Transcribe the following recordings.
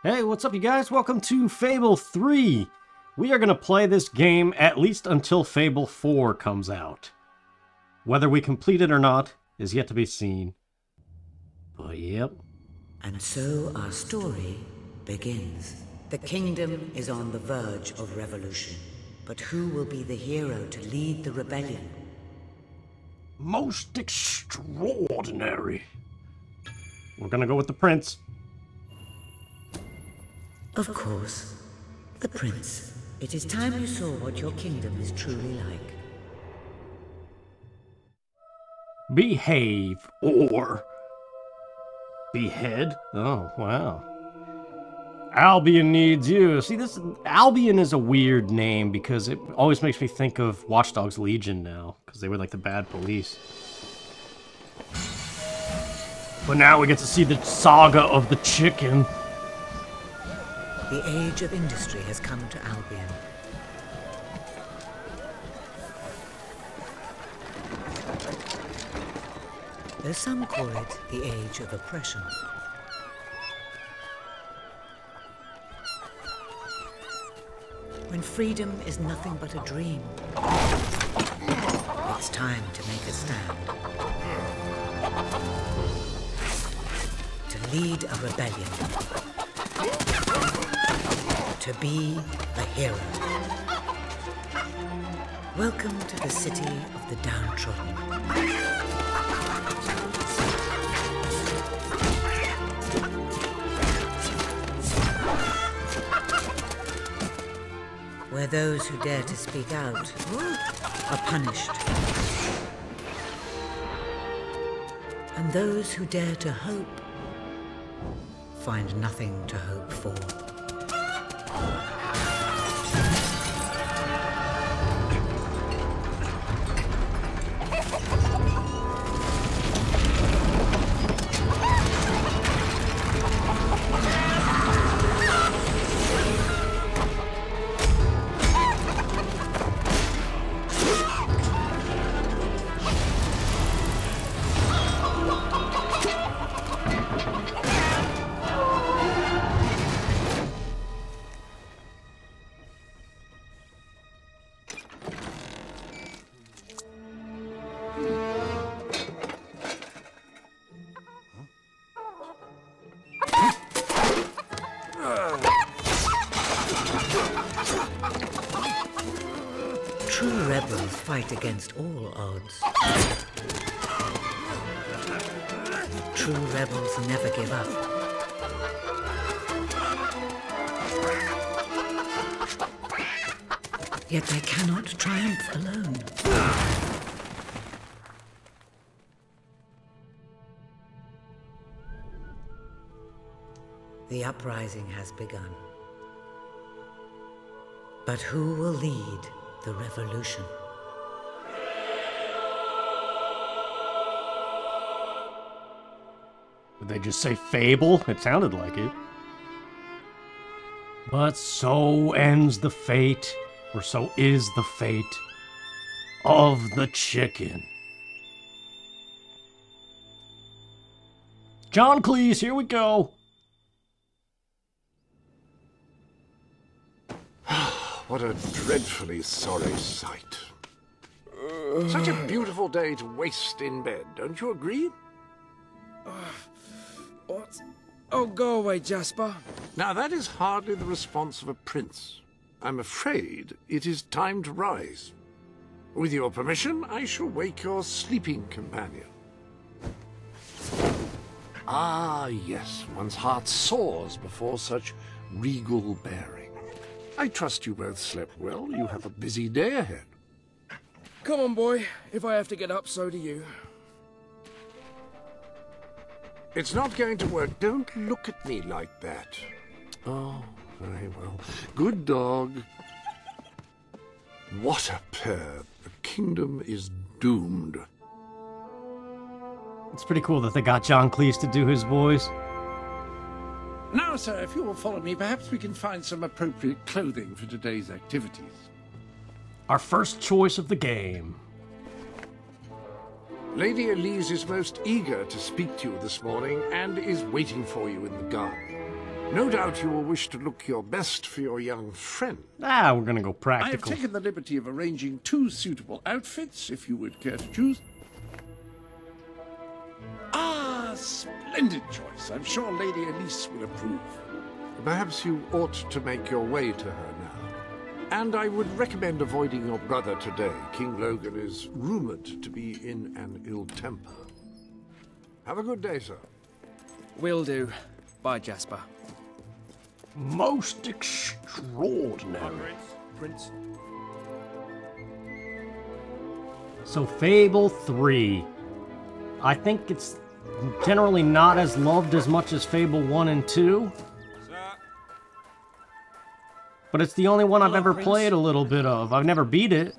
Hey, what's up you guys? Welcome to Fable 3. We are going to play this game at least until Fable 4 comes out. Whether we complete it or not is yet to be seen. But yep. And so our story begins. The kingdom is on the verge of revolution. But who will be the hero to lead the rebellion? Most extraordinary. We're going to go with the prince. Of course, the prince. It is time you saw what your kingdom is truly like. Behave or behead? Oh, wow. Albion needs you. See, this Albion is a weird name because it always makes me think of Watch Dogs Legion now, because they were like the bad police. But now we get to see the saga of the chicken. The age of industry has come to Albion. Though some call it the age of oppression. When freedom is nothing but a dream, it's time to make a stand. To lead a rebellion. To be a hero. Welcome to the city of the downtrodden. Where those who dare to speak out are punished. And those who dare to hope find nothing to hope for. True rebels fight against all odds. True rebels never give up. Yet they cannot triumph alone. The uprising has begun. But who will lead the revolution? Did they just say Fable? It sounded like it. But so ends the fate, or so is the fate, of the chicken. John Cleese, here we go. What a dreadfully sorry sight. Such a beautiful day to waste in bed, don't you agree? What? Oh, go away, Jasper. Now that is hardly the response of a prince. I'm afraid it is time to rise. With your permission, I shall wake your sleeping companion. Ah, yes, one's heart soars before such regal bearing. I trust you both slept well. You have a busy day ahead. Come on, boy. If I have to get up, so do you. It's not going to work. Don't look at me like that. Oh, very well. Good dog. What a pair. The kingdom is doomed. It's pretty cool that they got John Cleese to do his voice. Now, sir, if you will follow me, perhaps we can find some appropriate clothing for today's activities. Our first choice of the game. Lady Elise is most eager to speak to you this morning and is waiting for you in the garden. No doubt you will wish to look your best for your young friend. Ah, we're gonna go I have practical. taken the liberty of arranging 2 suitable outfits, if you would care to choose. Ah, splendid choice. I'm sure Lady Elise will approve. Perhaps you ought to make your way to her now. And I would recommend avoiding your brother today. King Logan is rumored to be in an ill temper. Have a good day, sir. Will do. Bye, Jasper. Most extraordinary. Prince. So Fable 3. I think it's generally not as loved as much as Fable 1 and 2. But it's the only one I've ever played a little bit of. I've never beat it.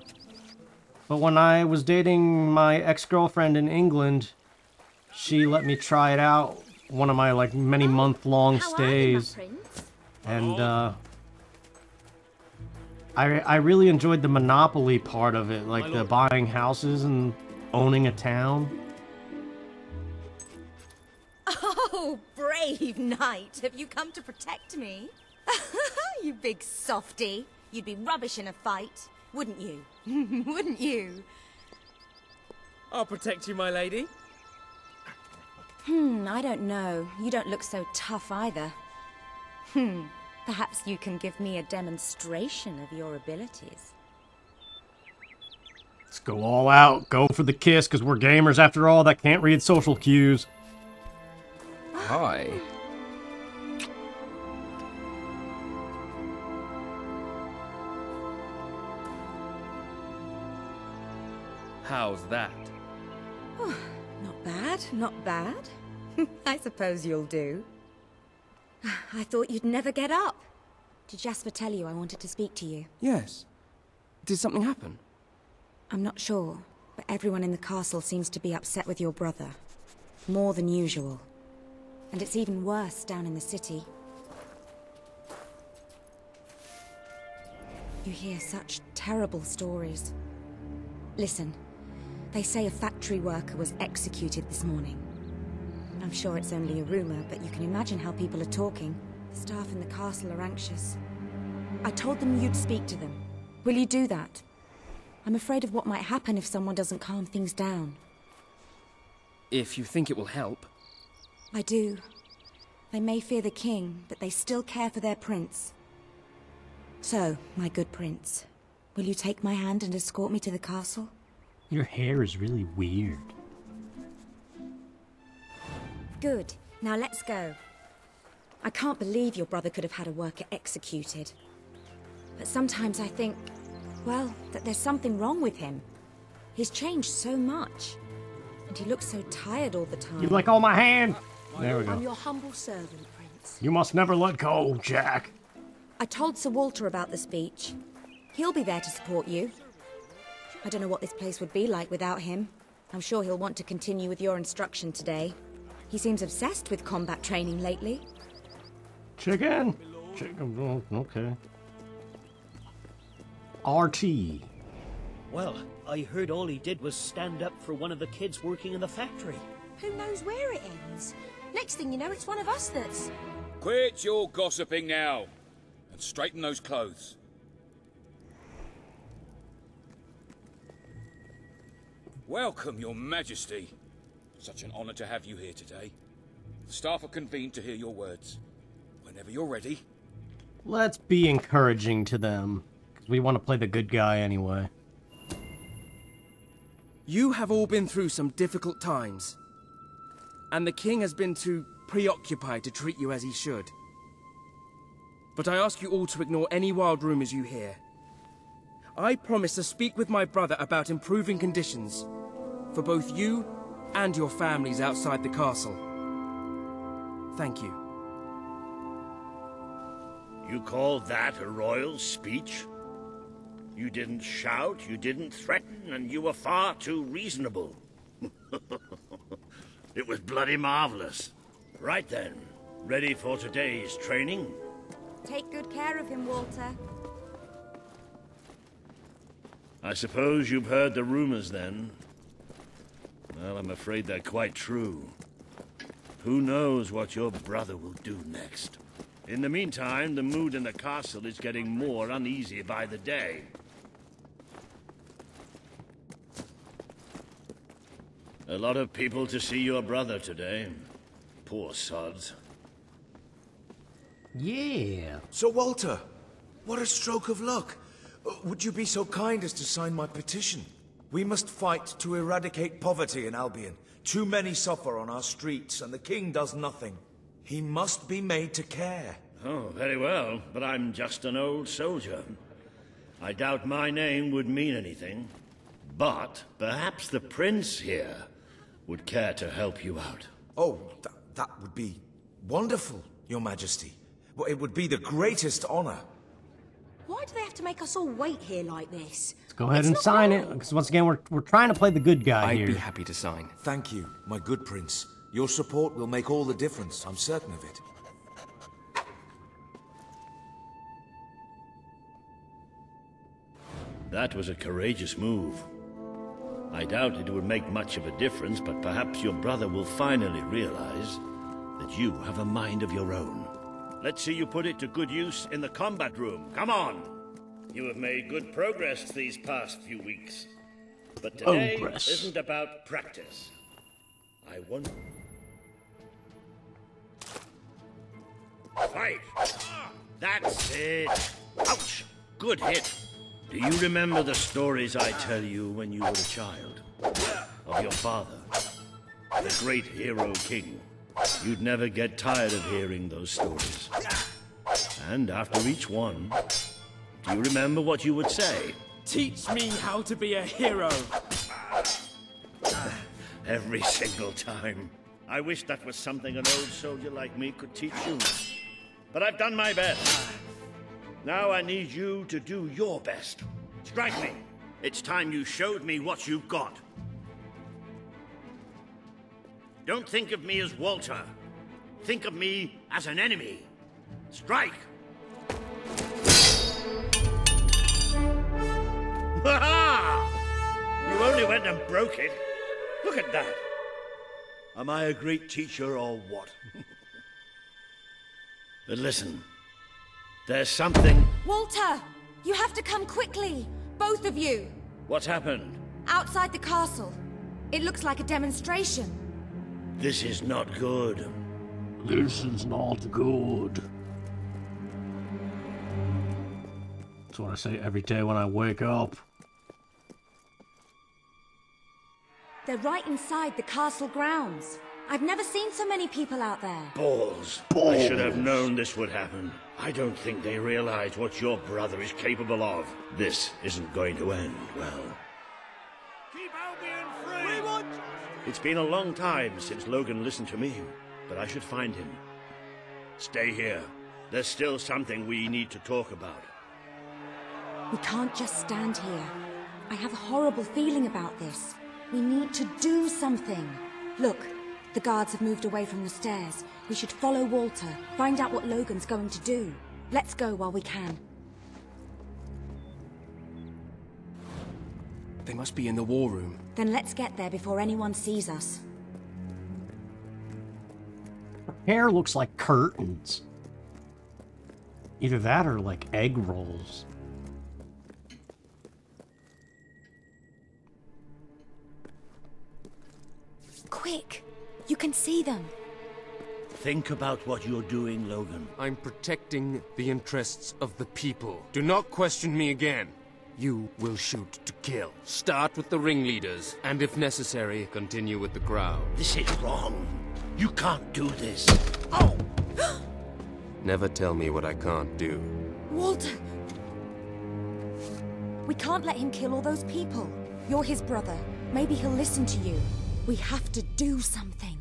But when I was dating my ex-girlfriend in England, she let me try it out. One of my, like, many month-long stays. And, I really enjoyed the Monopoly part of it. Like, the buying houses and owning a town. Oh, brave knight. Have you come to protect me? You big softy. You'd be rubbish in a fight, wouldn't you? Wouldn't you? I'll protect you, my lady. I don't know. You don't look so tough either. Perhaps you can give me a demonstration of your abilities. Let's go all out. Go for the kiss, because we're gamers after all that can't read social cues. Hi. How's that? Not bad, not bad. I suppose you'll do. I thought you'd never get up. Did Jasper tell you I wanted to speak to you? Yes. Did something happen? I'm not sure, but everyone in the castle seems to be upset with your brother. More than usual. And it's even worse down in the city. You hear such terrible stories. Listen, they say a factory worker was executed this morning. I'm sure it's only a rumor, but you can imagine how people are talking. The staff in the castle are anxious. I told them you'd speak to them. Will you do that? I'm afraid of what might happen if someone doesn't calm things down. If you think it will help. I do. They may fear the king, but they still care for their prince. So, my good prince, will you take my hand and escort me to the castle? Your hair is really weird. Good. Now let's go. I can't believe your brother could have had a worker executed. But sometimes I think, well, that there's something wrong with him. He's changed so much. And he looks so tired all the time. You let go of my hand! There we I'm go. your humble servant, Prince. You must never let go, Jack. I told Sir Walter about the speech. He'll be there to support you. I don't know what this place would be like without him. I'm sure he'll want to continue with your instruction today. He seems obsessed with combat training lately. Chicken? Chicken, oh, okay. RT. Well, I heard all he did was stand up for one of the kids working in the factory. Who knows where it ends? Next thing you know, it's one of us that's... Quit your gossiping now, and straighten those clothes. Welcome, Your Majesty. Such an honor to have you here today. The staff are convened to hear your words. Whenever you're ready. Let's be encouraging to them, because we want to play the good guy anyway. You have all been through some difficult times. And the king has been too preoccupied to treat you as he should. But I ask you all to ignore any wild rumors you hear. I promise to speak with my brother about improving conditions for both you and your families outside the castle. Thank you. You call that a royal speech? You didn't shout, you didn't threaten, and you were far too reasonable. It was bloody marvelous. Right then, ready for today's training? Take good care of him, Walter. I suppose you've heard the rumors then? Well, I'm afraid they're quite true. Who knows what your brother will do next? In the meantime, the mood in the castle is getting more uneasy by the day. A lot of people to see your brother today. Poor sods. Yeah. Sir Walter, what a stroke of luck. Would you be so kind as to sign my petition? We must fight to eradicate poverty in Albion. Too many suffer on our streets, and the king does nothing. He must be made to care. Oh, very well, but I'm just an old soldier. I doubt my name would mean anything. But perhaps the prince here would care to help you out. Oh, that would be wonderful, Your Majesty. Well, it would be the greatest honor. Why do they have to make us all wait here like this? Let's go ahead and sign it, because once again, we're trying to play the good guy here. I'd be happy to sign. Thank you, my good prince. Your support will make all the difference, I'm certain of it. That was a courageous move. I doubt it would make much of a difference, but perhaps your brother will finally realize that you have a mind of your own. Let's see you put it to good use in the combat room. Come on! You have made good progress these past few weeks. But today isn't about practice. I want... Fight! That's it! Ouch! Good hit! Do you remember the stories I tell you when you were a child? Of your father, the great hero king. You'd never get tired of hearing those stories. And after each one, do you remember what you would say? Teach me how to be a hero! Every single time. I wish that was something an old soldier like me could teach you. But I've done my best. Now I need you to do your best. Strike me. It's time you showed me what you've got. Don't think of me as Walter. Think of me as an enemy. Strike! Ha-ha! You only went and broke it. Look at that. Am I a great teacher or what? But listen, there's something... Walter! You have to come quickly! Both of you! What's happened? Outside the castle. It looks like a demonstration. This is not good. This is not good. That's what I say every day when I wake up. They're right inside the castle grounds. I've never seen so many people out there. Balls. I should have known this would happen. I don't think they realize what your brother is capable of. This isn't going to end well. Keep Albion free! We want... It's been a long time since Logan listened to me, but I should find him. Stay here. There's still something we need to talk about. We can't just stand here. I have a horrible feeling about this. We need to do something. Look, the guards have moved away from the stairs. We should follow Walter, find out what Logan's going to do. Let's go while we can. They must be in the war room. Then let's get there before anyone sees us. Her hair looks like curtains. Either that or like egg rolls. Quick! You can see them. Think about what you're doing, Logan. I'm protecting the interests of the people. Do not question me again. You will shoot to kill. Start with the ringleaders, and if necessary, continue with the crowd. This is wrong. You can't do this. Oh! Never tell me what I can't do. Walter! We can't let him kill all those people. You're his brother. Maybe he'll listen to you. We have to do something.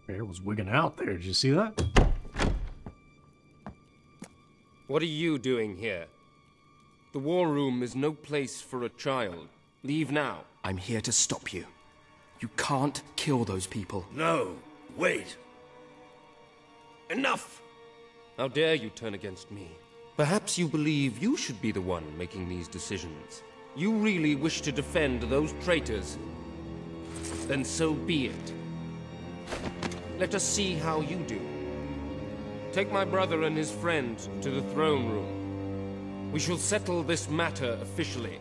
Hair was wigging out there. Did you see that? What are you doing here? The war room is no place for a child. Leave now. I'm here to stop you. You can't kill those people. No, wait. Enough! How dare you turn against me? Perhaps you believe you should be the one making these decisions. You really wish to defend those traitors? Then so be it. let us see how you do. Take my brother and his friend to the throne room. We shall settle this matter officially.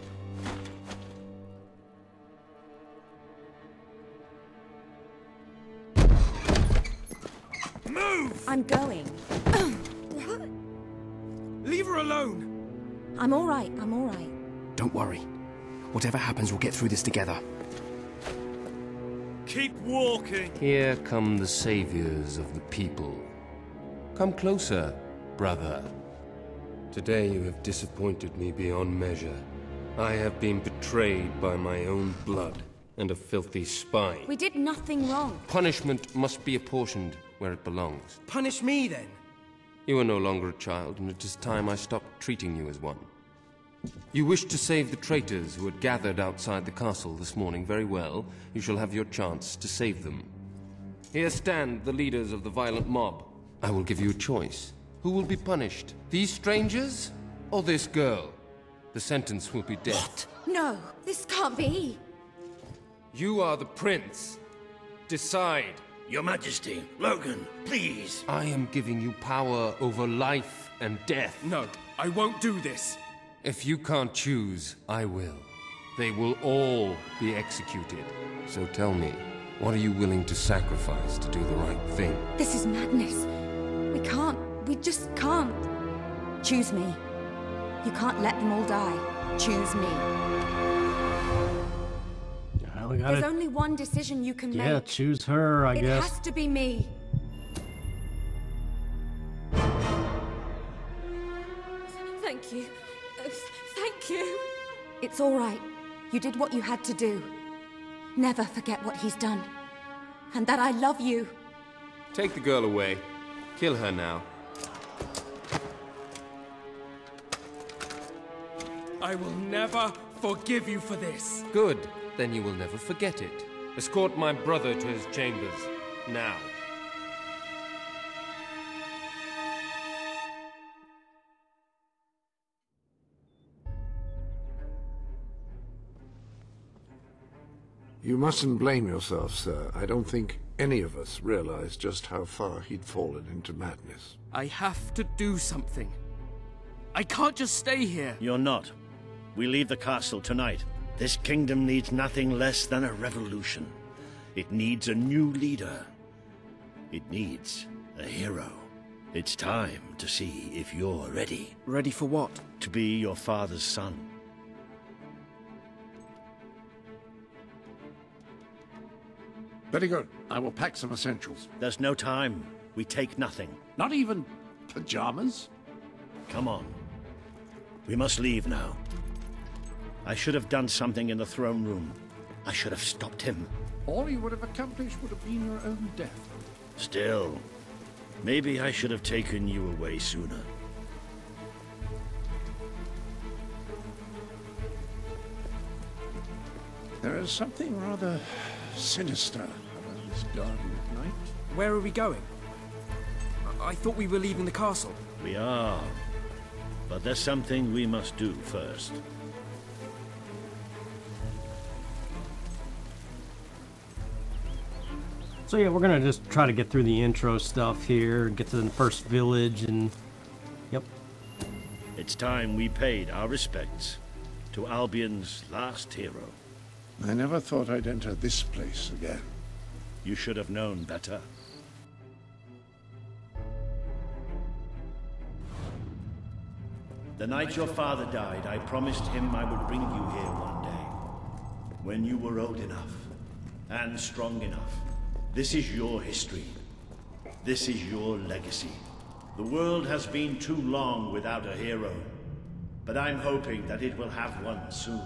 Move! I'm going. Leave her alone! I'm all right, I'm all right. Don't worry. Whatever happens, we'll get through this together. Keep walking! Here come the saviors of the people. Come closer, brother. Today you have disappointed me beyond measure. I have been betrayed by my own blood and a filthy spy. We did nothing wrong. Punishment must be apportioned where it belongs. Punish me, then. You are no longer a child, and it is time I stopped treating you as one. You wished to save the traitors who had gathered outside the castle this morning. Very well. You shall have your chance to save them. Here stand the leaders of the violent mob. I will give you a choice. Who will be punished? These strangers or this girl? The sentence will be death. What? No, this can't be. You are the prince. Decide. Your Majesty, Logan, please. I am giving you power over life and death. No, I won't do this. If you can't choose, I will. They will all be executed. So tell me, what are you willing to sacrifice to do the right thing? This is madness. We just can't. Choose me. You can't let them all die. Choose me. There's only one decision you can make. Yeah, choose her, I guess. It has to be me. Thank you. Thank you. It's all right. You did what you had to do. Never forget what he's done. And that I love you. Take the girl away. Kill her now. I will never forgive you for this. Good. Then you will never forget it. Escort my brother to his chambers. Now. You mustn't blame yourself, sir. I don't think any of us realized just how far he'd fallen into madness. I have to do something. I can't just stay here. You're not. We leave the castle tonight. This kingdom needs nothing less than a revolution. It needs a new leader. It needs a hero. It's time to see if you're ready. Ready for what? To be your father's son. Very good. I will pack some essentials. There's no time. We take nothing. Not even pajamas? Come on. We must leave now. I should have done something in the throne room. I should have stopped him. All you would have accomplished would have been your own death. Still, maybe I should have taken you away sooner. There is something rather sinister about this garden at night. Where are we going? I thought we were leaving the castle. We are. But there's something we must do first. So yeah, we're gonna just try to get through the intro stuff here, get to the first village, and yep. It's time we paid our respects to Albion's last hero. I never thought I'd enter this place again. You should have known better. The night your father died, I promised him I would bring you here one day. When you were old enough and strong enough. This is your history. This is your legacy. The world has been too long without a hero, but I'm hoping that it will have one soon.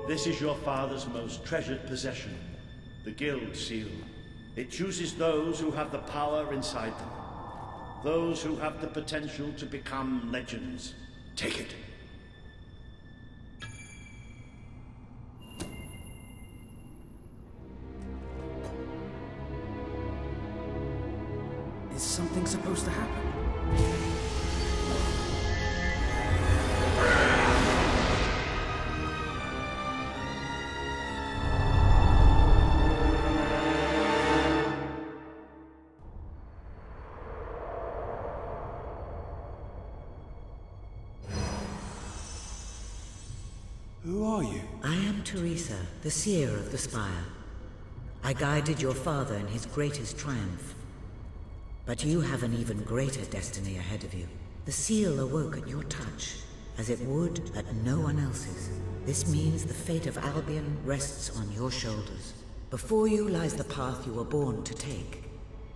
This is your father's most treasured possession, the Guild Seal. It chooses those who have the power inside them, those who have the potential to become legends. Take it. something supposed to happen? Who are you? I am Teresa, the seer of the spire. I guided your father in his greatest triumph. But you have an even greater destiny ahead of you. The seal awoke at your touch, as it would at no one else's. This means the fate of Albion rests on your shoulders. Before you lies the path you were born to take,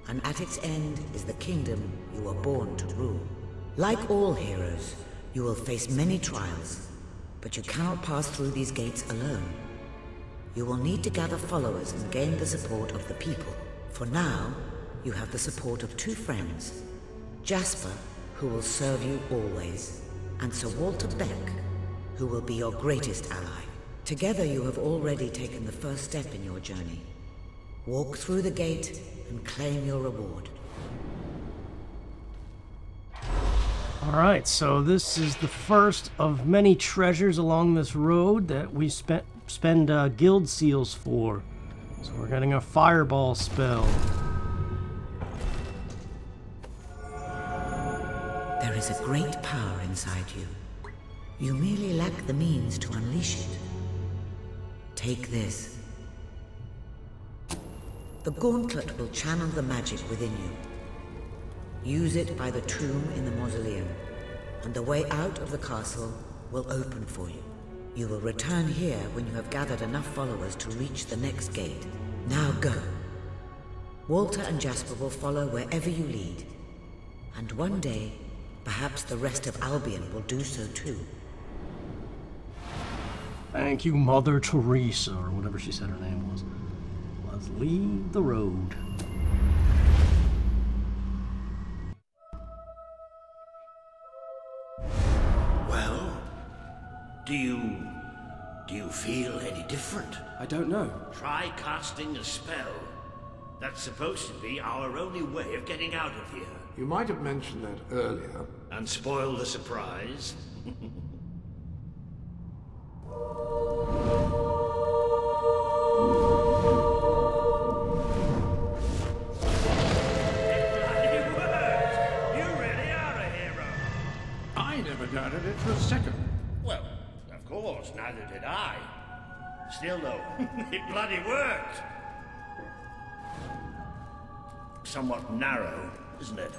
and at its end is the kingdom you were born to rule. Like all heroes, you will face many trials, but you cannot pass through these gates alone. You will need to gather followers and gain the support of the people. For now, you have the support of two friends. Jasper, who will serve you always, and Sir Walter Beck, who will be your greatest ally. Together you have already taken the first step in your journey. Walk through the gate and claim your reward. Alright, so this is the first of many treasures along this road that we spend guild seals for. So we're getting a fireball spell. There is a great power inside you. You merely lack the means to unleash it. Take this. The gauntlet will channel the magic within you. Use it by the tomb in the mausoleum, and the way out of the castle will open for you. You will return here when you have gathered enough followers to reach the next gate. Now go. Walter and Jasper will follow wherever you lead, and one day, perhaps the rest of Albion will do so too. Thank you, Mother Teresa, or whatever she said her name was. Let's leave the road. Do you feel any different? I don't know. Try casting a spell. That's supposed to be our only way of getting out of here. You might have mentioned that earlier. And spoil the surprise. Doubted it for a second. Well, of course, neither did I. Still, though, it bloody worked. Somewhat narrow, isn't it?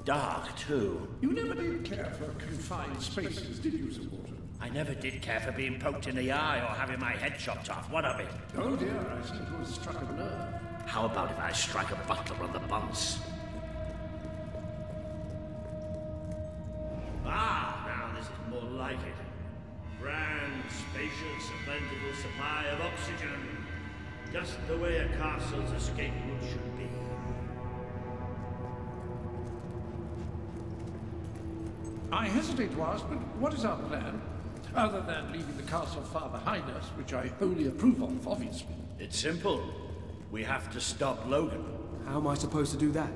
Dark, too. You never did care for confined spaces, did you, Sir Walter? I never did care for being poked in the eye or having my head chopped off. What of it? Oh dear, I seem to have struck a nerve. How about if I strike a butler on the bunce? Ah, now this is more like it. Grand, spacious, a plentiful supply of oxygen. Just the way a castle's escape route should be. I hesitate to ask, but what is our plan? Other than leaving the castle far behind us, which I wholly approve of, obviously. It's simple. We have to stop Logan. How am I supposed to do that?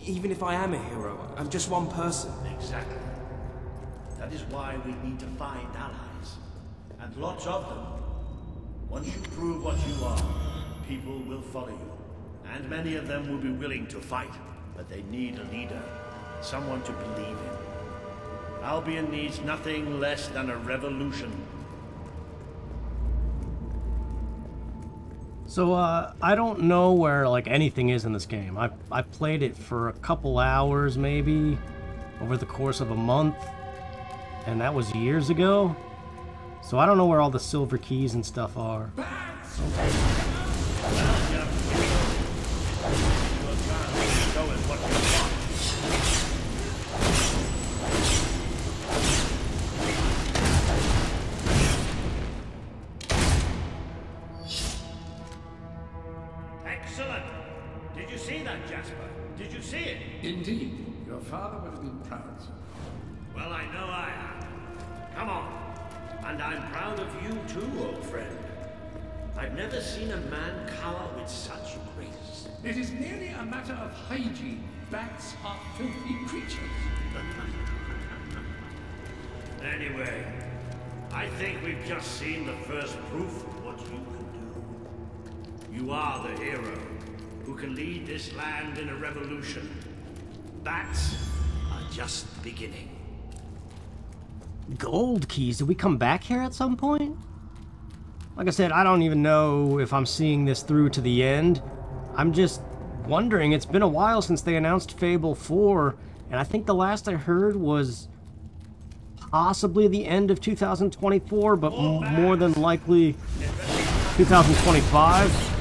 Even if I am a hero, I'm just one person. Exactly. That is why we need to find allies. And lots of them. Once you prove what you are, people will follow you. And many of them will be willing to fight. But they need a leader. Someone to believe in. Albion needs nothing less than a revolution. So, I don't know where, like, anything is in this game. I played it for a couple hours, maybe, over the course of a month, and that was years ago. So I don't know where all the silver keys and stuff are. Excellent! Did you see that, Jasper? Did you see it? Indeed. Your father would have been proud, sir. Well, I know I am. Come on. And I'm proud of you too, old friend. I I've never seen a man cower with such grace. It is merely a matter of hygiene. Bats are filthy creatures. Anyway, I think we've just seen the first proof of what you can do. You are the hero who can lead this land in a revolution. Bats are just beginning. Gold keys. Did we come back here at some point? Like I said, I don't even know if I'm seeing this through to the end. I'm just wondering. It's been a while since they announced Fable 4, and I think the last I heard was possibly the end of 2024, but more than likely 2025.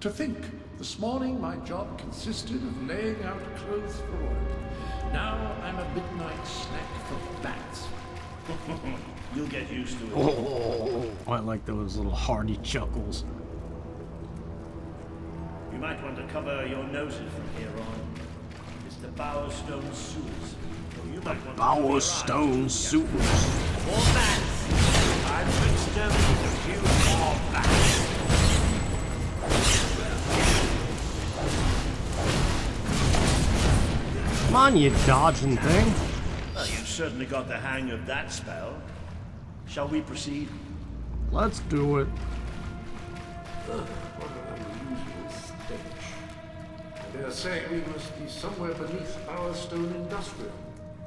To think, this morning my job consisted of laying out clothes for work. Now I'm a midnight snack for bats. You'll get used to it. Oh, I like those little hearty chuckles. You might want to cover your noses from here on. It's the Bowerstone sewers. Or you might want to Bowerstone sewers. More bats! Time to exterminate a few more bats. Come on, you dodging thing. Well, you've certainly got the hang of that spell. Shall we proceed? Let's do it. What an unusual stench. I dare say we must be somewhere beneath Bowerstone Industrial.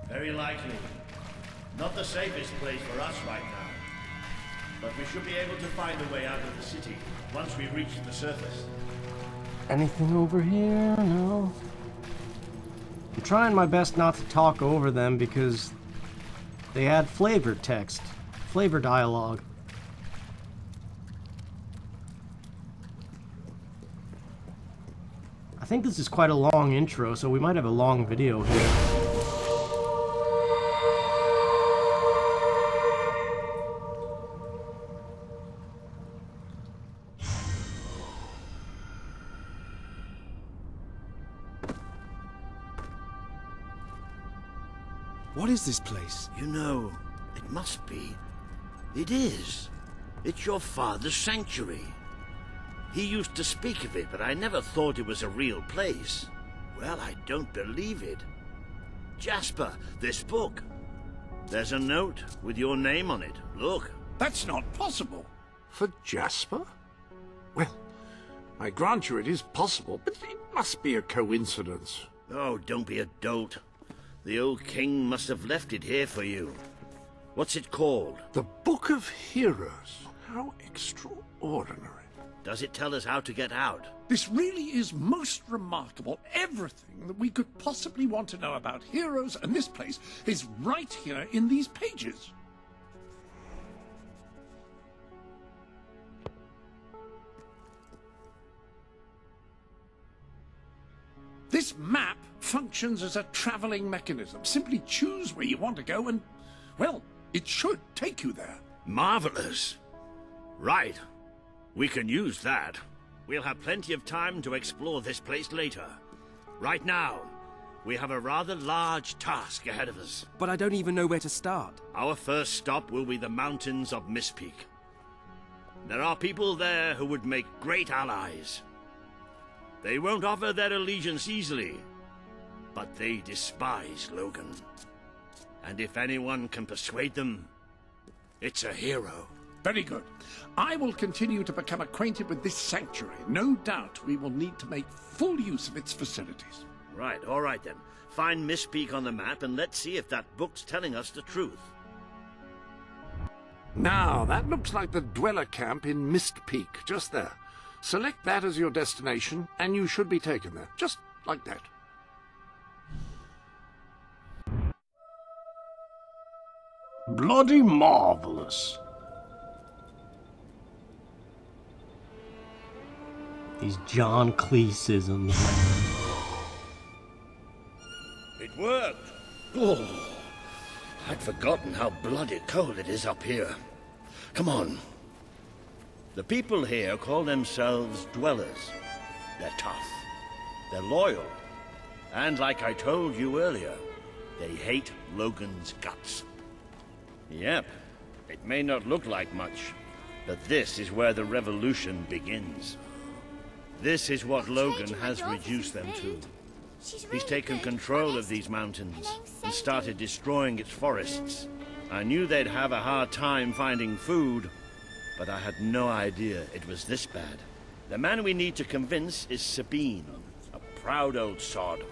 Very likely. Not the safest place for us right now. But we should be able to find a way out of the city once we reach the surface. Anything over here? No. I'm trying my best not to talk over them because they add flavor text, flavor dialogue. I think this is quite a long intro, so we might have a long video here. What is this place? You know, it must be. It is. It's your father's sanctuary. He used to speak of it, but I never thought it was a real place. Well, I don't believe it. Jasper, this book. There's a note with your name on it. Look. That's not possible. For Jasper? Well, I grant you it is possible, but it must be a coincidence. Oh, don't be a dolt. The old king must have left it here for you. What's it called? The Book of Heroes. How extraordinary. Does it tell us how to get out? This really is most remarkable. Everything that we could possibly want to know about heroes and this place is right here in these pages. This map functions as a traveling mechanism. Simply choose where you want to go and, well, it should take you there. Marvelous. Right. We can use that. We'll have plenty of time to explore this place later. Right now, we have a rather large task ahead of us. But I don't even know where to start. Our first stop will be the mountains of Mistpeak. There are people there who would make great allies. They won't offer their allegiance easily, but they despise Logan. And if anyone can persuade them, it's a hero. Very good. I will continue to become acquainted with this sanctuary. No doubt we will need to make full use of its facilities. Right, all right then. Find Mistpeak on the map and let's see if that book's telling us the truth. Now, that looks like the dweller camp in Mistpeak, just there. Select that as your destination, and you should be taken there. Just like that. Bloody marvelous. These John Cleeseisms. It worked! Oh, I'd forgotten how bloody cold it is up here. Come on. The people here call themselves dwellers. They're tough, They're loyal. And like I told you earlier, they hate Logan's guts. Yep, it may not look like much, but this is where the revolution begins. This is what Logan has reduced them to. He's taken control of these mountains and started destroying its forests. I knew they'd have a hard time finding food, but I had no idea it was this bad. The man we need to convince is Sabine, a proud old sod,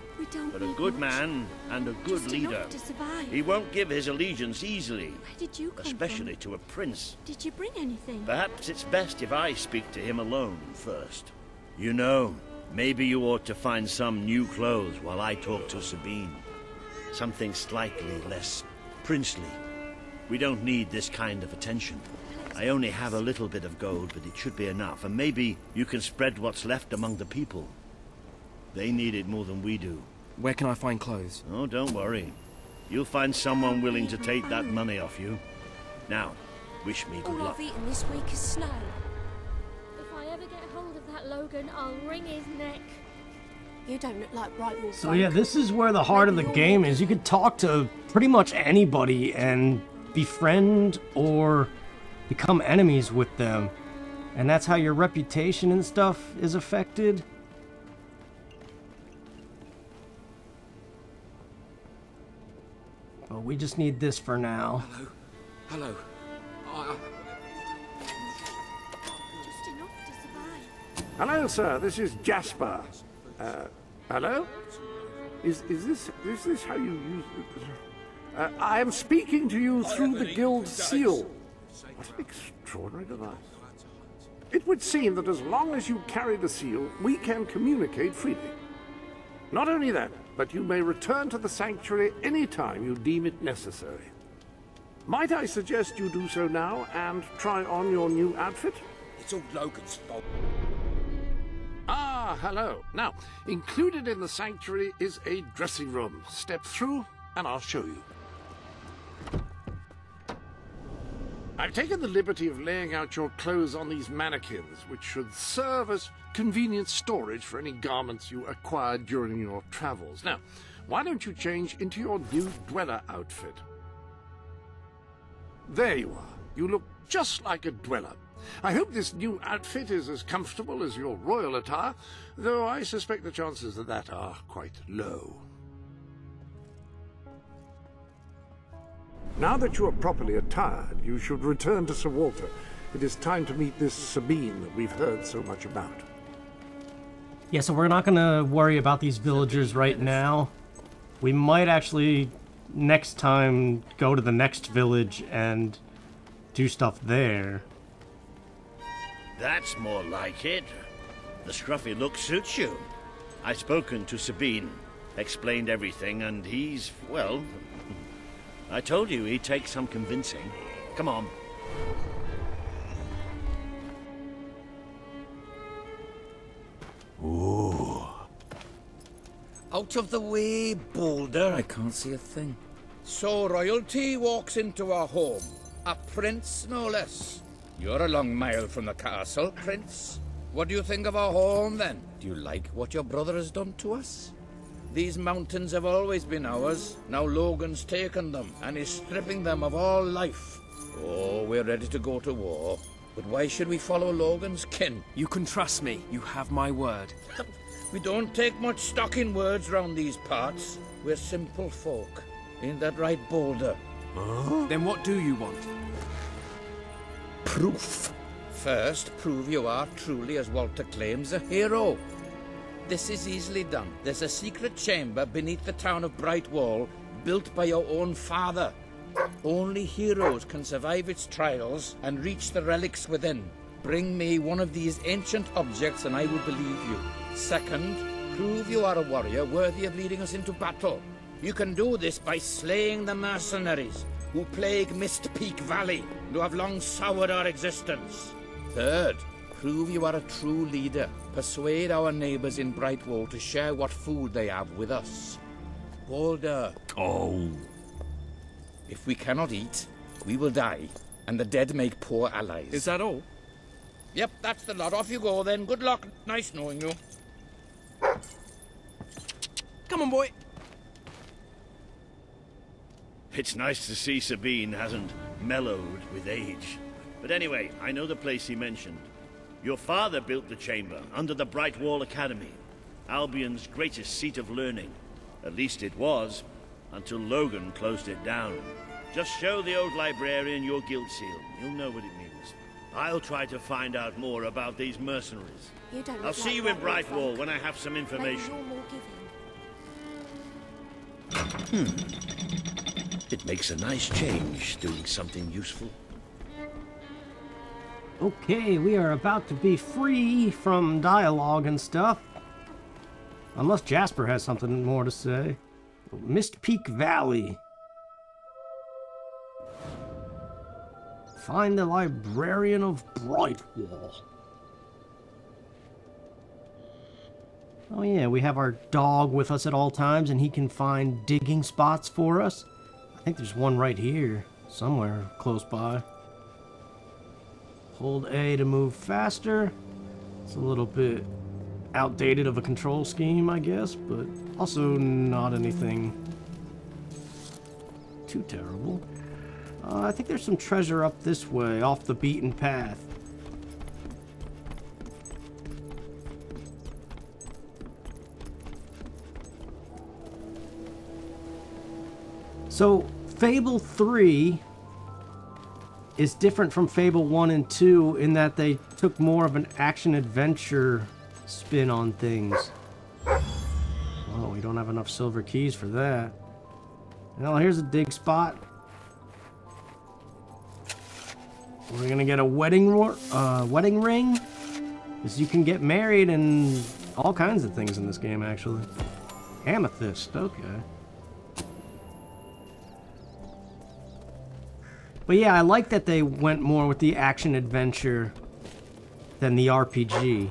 but a good man and a good leader. He won't give his allegiance easily, especially to a prince. Did you bring anything? Perhaps it's best if I speak to him alone first. You know, maybe you ought to find some new clothes while I talk to Sabine. Something slightly less princely. We don't need this kind of attention. I only have a little bit of gold, but it should be enough, and maybe you can spread what's left among the people. They need it more than we do. Where can I find clothes? Oh, don't worry. You'll find someone willing to take that money off you. Now, wish me good All luck. I've eaten this week is snow. If I ever get hold of that Logan, I'll wring his neck. You don't look like Brightwall. So yeah, this is where the heart of the game is. You could talk to pretty much anybody and befriend or become enemies with them. And that's how your reputation and stuff is affected. But we just need this for now. Hello. Just enough to survive. Hello, sir. This is Jasper. Hello? Is this how you use it? I am speaking to you through the guild seal. What an extraordinary device. It would seem that as long as you carry the seal, we can communicate freely. Not only that, but you may return to the sanctuary any time you deem it necessary. Might I suggest you do so now and try on your new outfit? It's all Logan's fault. Ah, hello. Now, included in the sanctuary is a dressing room. Step through and I'll show you. I've taken the liberty of laying out your clothes on these mannequins, which should serve as convenient storage for any garments you acquired during your travels. Now, why don't you change into your new dweller outfit? There you are. You look just like a dweller. I hope this new outfit is as comfortable as your royal attire, though I suspect the chances of that are quite low. Now that you are properly attired, you should return to Sir Walter. It is time to meet this Sabine that we've heard so much about. Yeah, so we're not going to worry about these villagers right now. We might actually, next time, go to the next village and do stuff there. That's more like it. The scruffy look suits you. I've spoken to Sabine, explained everything, and he's, well, I told you he'd take some convincing. Come on. Ooh. Out of the way, Boulder. I can't see a thing. So royalty walks into our home. A prince, no less. You're a long mile from the castle, Prince. What do you think of our home, then? Do you like what your brother has done to us? These mountains have always been ours. Now Logan's taken them and is stripping them of all life. Oh, we're ready to go to war. But why should we follow Logan's kin? You can trust me. You have my word. We don't take much stock in words round these parts. We're simple folk. Ain't that right, Boulder? Then what do you want? Proof. First, prove you are truly, as Walter claims, a hero. This is easily done. There's a secret chamber beneath the town of Brightwall, built by your own father. Only heroes can survive its trials and reach the relics within. Bring me one of these ancient objects and I will believe you. Second, prove you are a warrior worthy of leading us into battle. You can do this by slaying the mercenaries who plague Mist Peak Valley and who have long soured our existence. Third, prove you are a true leader. Persuade our neighbors in Brightwall to share what food they have with us. Boulder. Oh. If we cannot eat, we will die, and the dead make poor allies. Is that all? Yep, that's the lot. Off you go then. Good luck. Nice knowing you. Come on, boy. It's nice to see Sabine hasn't mellowed with age. But anyway, I know the place he mentioned. Your father built the chamber under the Bright Wall Academy, Albion's greatest seat of learning. At least it was, until Logan closed it down. Just show the old librarian your guild seal. He'll know what it means. I'll try to find out more about these mercenaries. You don't I'll look see like you in that, Bright Wall folk. when I have some Maybe information. you're more giving. It makes a nice change doing something useful. Okay, we are about to be free from dialogue and stuff. Unless Jasper has something more to say. Mist Peak Valley. Find the librarian of Brightwall. Oh yeah, we have our dog with us at all times and he can find digging spots for us. I think there's one right here, somewhere close by. Hold A to move faster. It's a little bit outdated of a control scheme, I guess, but also not anything too terrible. I think there's some treasure up this way, off the beaten path. So, Fable 3 is different from Fable 1 and 2 in that they took more of an action-adventure spin on things. Oh, we don't have enough silver keys for that. Well, here's a dig spot. We're gonna get a wedding ring, because you can get married and all kinds of things in this game, actually. Amethyst, okay. But yeah, I like that they went more with the action-adventure than the RPG.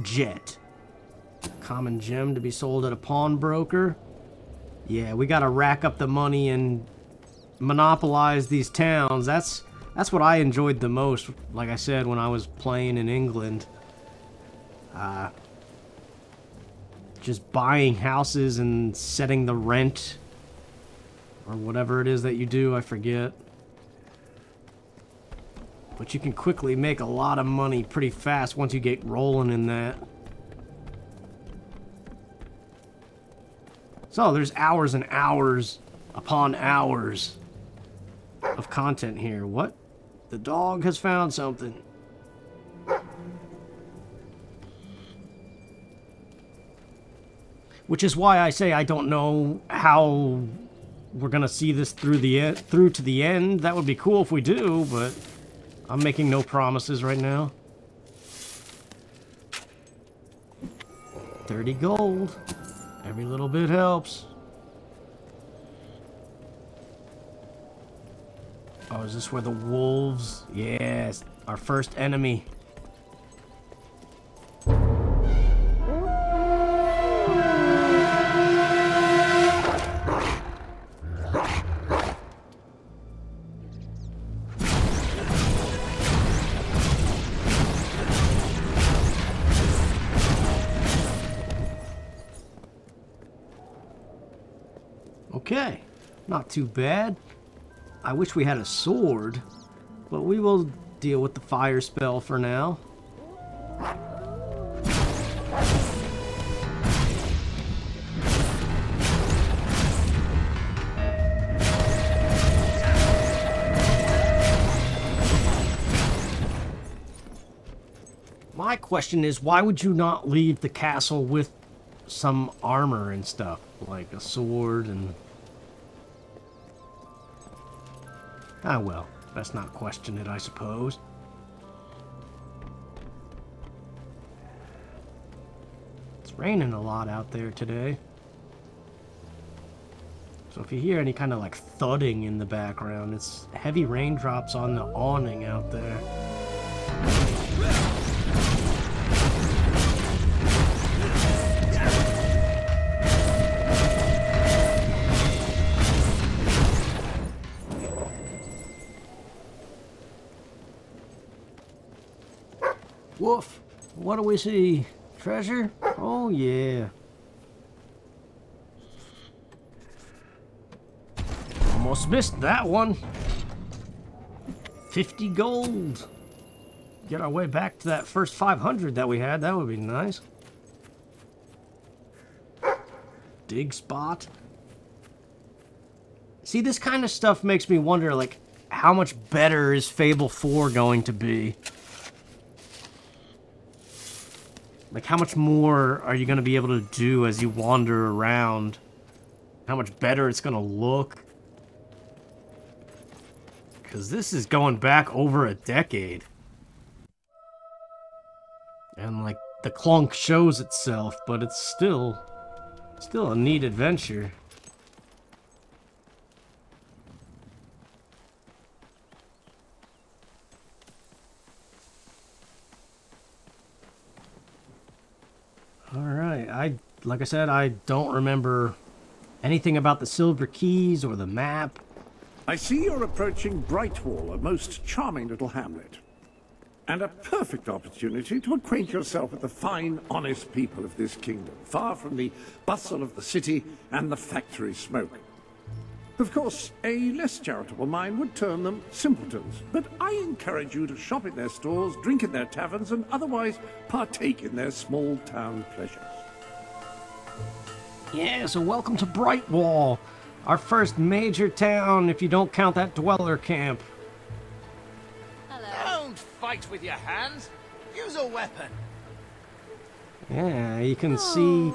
Jet. Common gem to be sold at a pawnbroker. Yeah, we gotta rack up the money and monopolize these towns. That's what I enjoyed the most, like I said, when I was playing in England. Just buying houses and setting the rent. Or whatever it is that you do, I forget. But you can quickly make a lot of money pretty fast once you get rolling in that. So there's hours and hours upon hours of content here. What? The dog has found something. Which is why I say I don't know how we're gonna see this through to the end. That would be cool if we do, but I'm making no promises right now. 30 gold. Every little bit helps. Oh, is this where the wolves? Yes, our first enemy. Okay, not too bad. I wish we had a sword, but we will deal with the fire spell for now. My question is, why would you not leave the castle with some armor and stuff, like a sword and... Ah, well, let's not question it, I suppose. It's raining a lot out there today. So if you hear any kind of like thudding in the background, it's heavy raindrops on the awning out there. Woof. What do we see? Treasure? Oh, yeah. Almost missed that one. 50 gold. Get our way back to that first 500 that we had. That would be nice. Dig spot. See, this kind of stuff makes me wonder, like, how much better is Fable 4 going to be? Like, how much more are you going to be able to do as you wander around? How much better it's going to look? Because this is going back over a decade. And, like, the clunk shows itself, but it's still a neat adventure. Alright, like I said, I don't remember anything about the silver keys or the map. I see you're approaching Brightwall, a most charming little hamlet. And a perfect opportunity to acquaint yourself with the fine, honest people of this kingdom, far from the bustle of the city and the factory smoke. Of course, a less charitable mind would term them simpletons, but I encourage you to shop in their stores, drink in their taverns, and otherwise partake in their small-town pleasures. Yeah, so welcome to Brightwall, our first major town, if you don't count that dweller camp. Don't fight with your hands. Use a weapon. Yeah, you can see...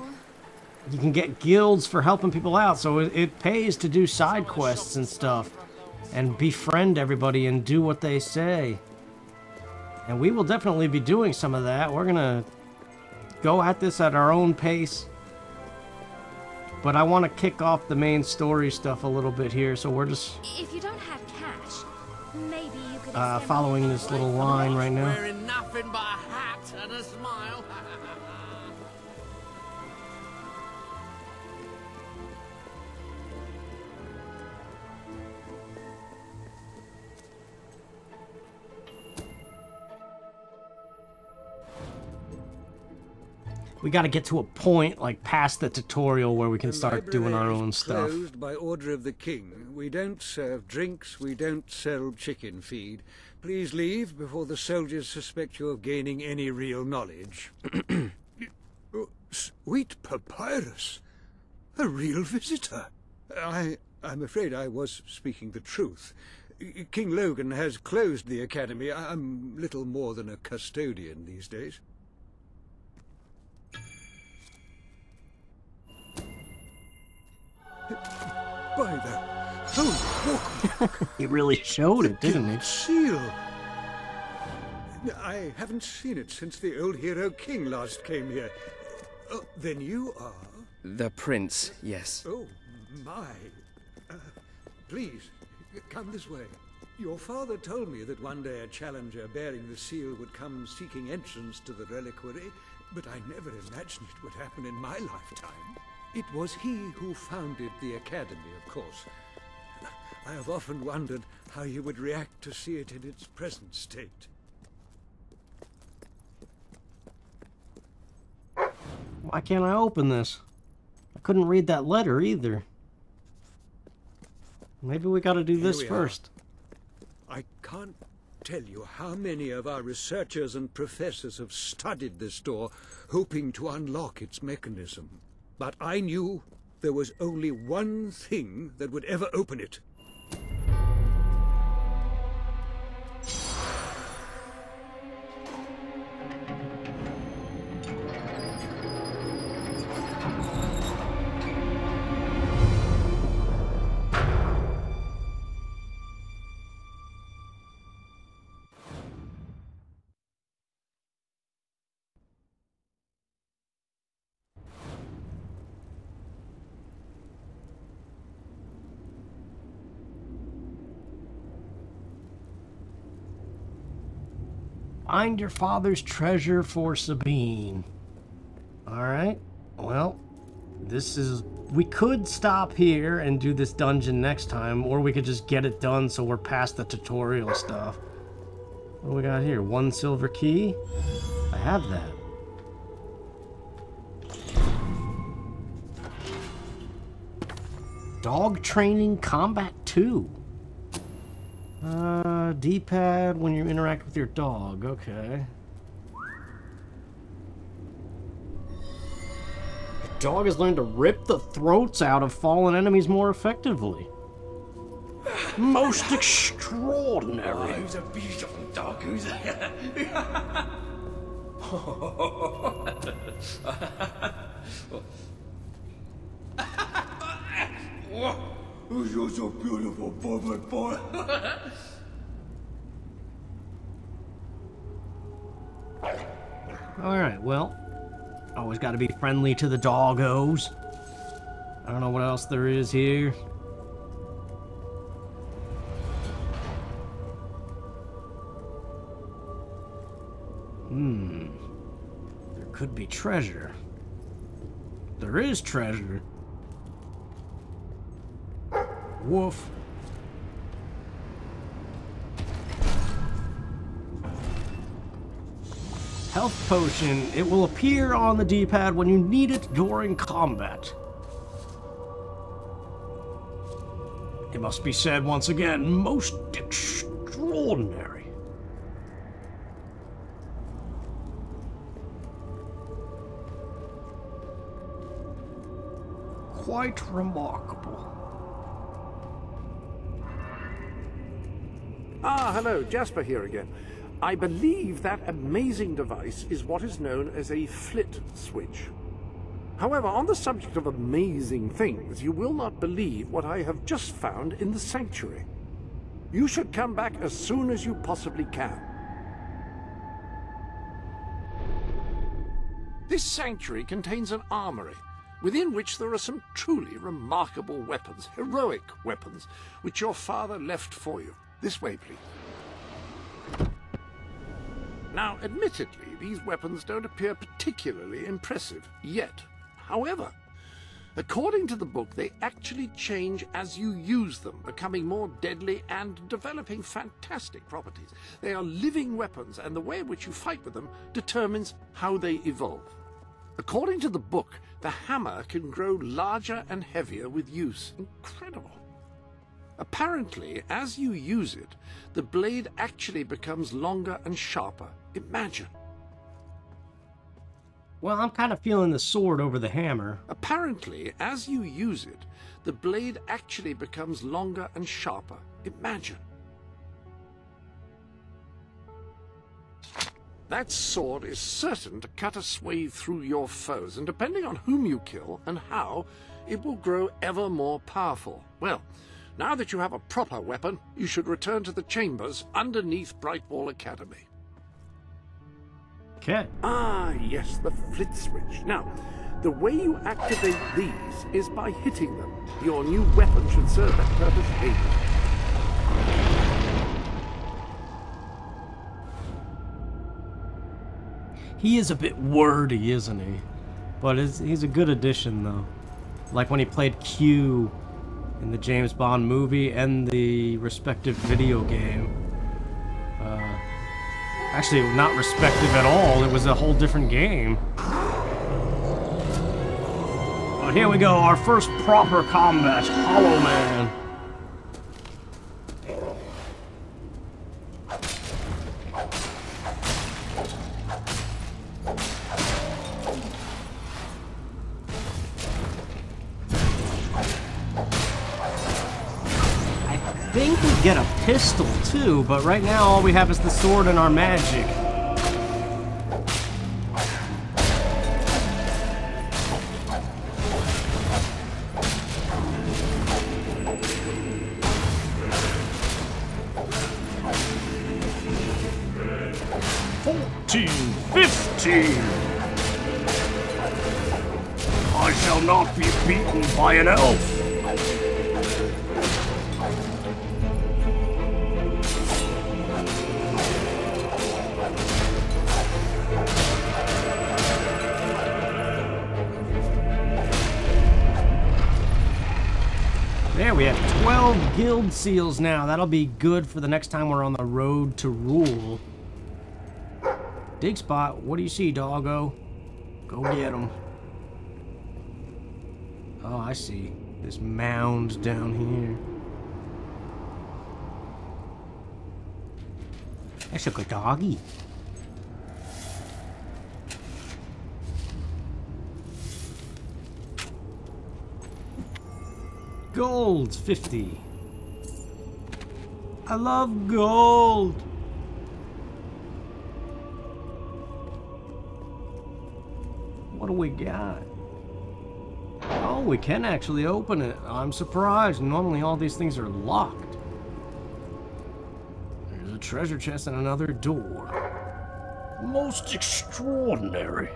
You can get guilds for helping people out, so it pays to do side quests and stuff. And befriend everybody and do what they say. And we will definitely be doing some of that. We're gonna go at this at our own pace. But I want to kick off the main story stuff a little bit here, so we're just... If you don't have cash, maybe you could following this little line right now. Wearing nothing but a hat and a smile. We got to get to a point, like, past the tutorial where we can start doing our own stuff. Closed by order of the king. We don't serve drinks, we don't sell chicken feed. Please leave before the soldiers suspect you of gaining any real knowledge. Sweet papyrus! A real visitor! I'm afraid I was speaking the truth. King Logan has closed the academy. I'm little more than a custodian these days. By the holy book! He really showed it, didn't he? Seal! I haven't seen it since the old hero king last came here. Oh, then you are... The prince, yes. Oh, my. Please, come this way. Your father told me that one day a challenger bearing the seal would come seeking entrance to the reliquary, but I never imagined it would happen in my lifetime. It was he who founded the academy, of course. I have often wondered how you would react to see it in its present state. Why can't I open this? I couldn't read that letter either. Maybe we gotta do this first. I can't tell you how many of our researchers and professors have studied this door, hoping to unlock its mechanism. But I knew there was only one thing that would ever open it. Find your father's treasure for Sabine. Alright, well, this is... We could stop here and do this dungeon next time, or we could just get it done so we're past the tutorial stuff. What do we got here? 1 silver key. I have that. Dog training combat 2. D-pad when you interact with your dog. Okay. Your dog has learned to rip the throats out of fallen enemies more effectively. Most extraordinary. Who's a beautiful dog? Who's a... You're so beautiful, boy. Alright, well, always got to be friendly to the doggos. I don't know what else there is here. There could be treasure. There is treasure. Woof. Health potion. It will appear on the D-pad when you need it during combat. It must be said once again, most extraordinary. Quite remarkable. Ah, hello, Jasper here again. I believe that amazing device is what is known as a flit switch. However, on the subject of amazing things, you will not believe what I have just found in the sanctuary. You should come back as soon as you possibly can. This sanctuary contains an armory, within which there are some truly remarkable weapons, heroic weapons, which your father left for you. This way, please. Now, admittedly, these weapons don't appear particularly impressive yet. However, according to the book, they actually change as you use them, becoming more deadly and developing fantastic properties. They are living weapons, and the way in which you fight with them determines how they evolve. According to the book, the hammer can grow larger and heavier with use. Incredible. Apparently, as you use it, the blade actually becomes longer and sharper. Imagine. Well, I'm kind of feeling the sword over the hammer. Apparently, as you use it, the blade actually becomes longer and sharper. Imagine. That sword is certain to cut a swathe through your foes, and depending on whom you kill and how, it will grow ever more powerful. Well, now that you have a proper weapon, you should return to the chambers underneath Brightwall Academy. Okay. Ah, yes, the flit switch. Now, the way you activate these is by hitting them. Your new weapon should serve that purpose ably. He is a bit wordy, isn't he? But he's a good addition, though. Like when he played Q in the James Bond movie and the respective video game. Actually, not respective at all. It was a whole different game. Oh, here we go. Our first proper combat. Hollow Man. I think we get a pistol too, but right now all we have is the sword and our magic. I shall not be beaten by an elf. There, we have 12 guild seals now. That'll be good for the next time we're on the road to rule. Dig spot. What do you see, doggo? Go get him. Oh, I see. This mound down here. That's a good doggy. Gold's 50. I love gold. What do we got? Oh, we can actually open it. I'm surprised. Normally all these things are locked. There's a treasure chest and another door. Most extraordinary.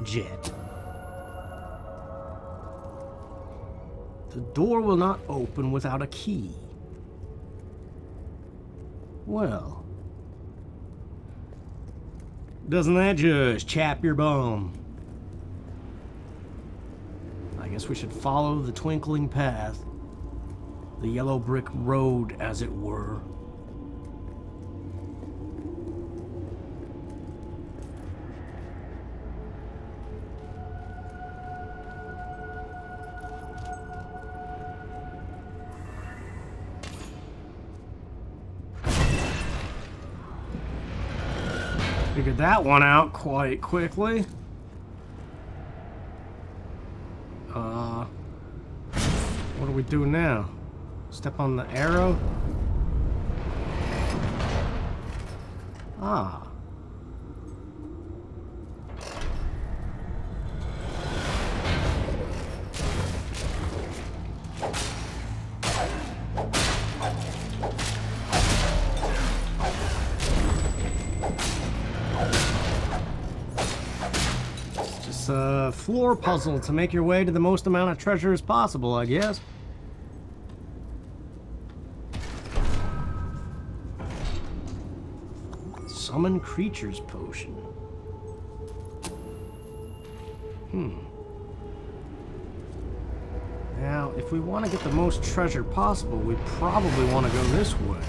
Jet. The door will not open without a key. Well, doesn't that just chap your bum? I guess we should follow the twinkling path, the yellow brick road, as it were. Figured that one out quite quickly. What do we do now? Step on the arrow? Ah. A floor puzzle to make your way to the most amount of treasure as possible, I guess. Summon creatures potion. Now, if we want to get the most treasure possible, we probably want to go this way.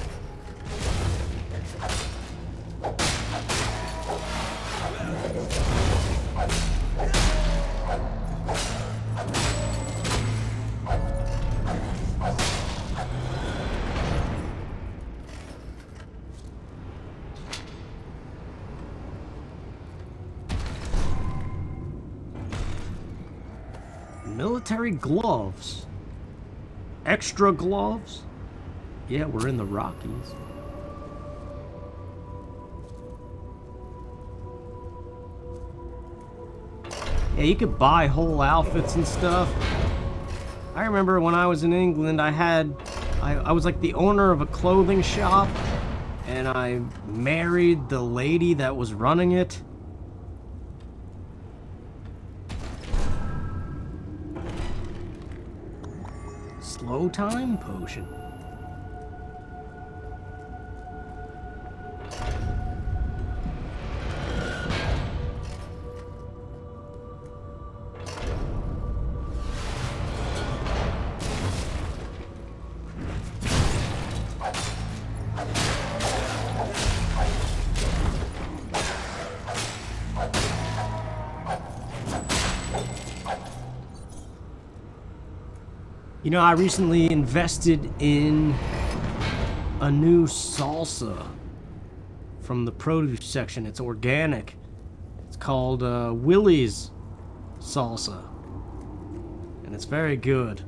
Military gloves. Extra gloves? Yeah, we're in the Rockies. Yeah, you could buy whole outfits and stuff. I remember when I was in England, I was like the owner of a clothing shop, and I married the lady that was running it. Slow time potion. You know, I recently invested in a new salsa from the produce section. It's organic. It's called Willie's salsa. And it's very good.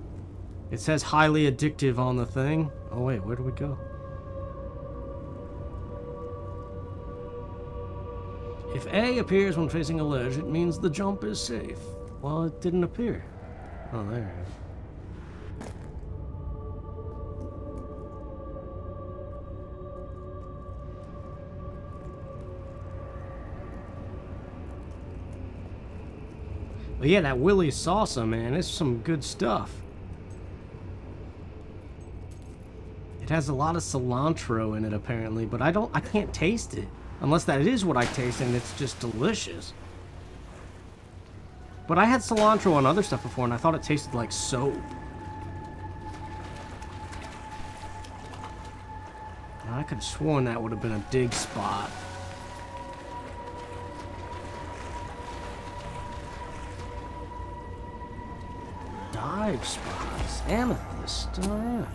It says highly addictive on the thing. Oh wait, where do we go? If A appears when facing a ledge, it means the jump is safe. Well, it didn't appear. Oh, there it is. But yeah, that Willie's salsa, man, it's some good stuff. It has a lot of cilantro in it, apparently, but I can't taste it. Unless that is what I taste, and it's just delicious. But I had cilantro on other stuff before, and I thought it tasted like soap. could have sworn that would have been a dig spot. Dive spots. Amethyst. Alright.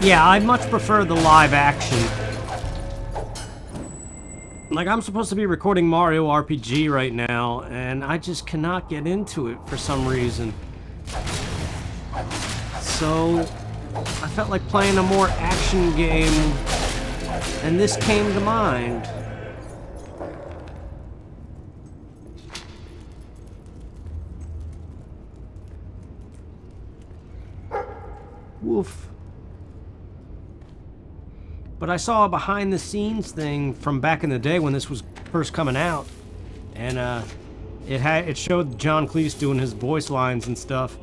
Yeah, I much prefer the live action. Like, I'm supposed to be recording Mario RPG right now, and I just cannot get into it for some reason. So, I felt like playing a more action game, and this came to mind. Woof. But I saw a behind-the-scenes thing from back in the day when this was first coming out, and it showed John Cleese doing his voice lines and stuff.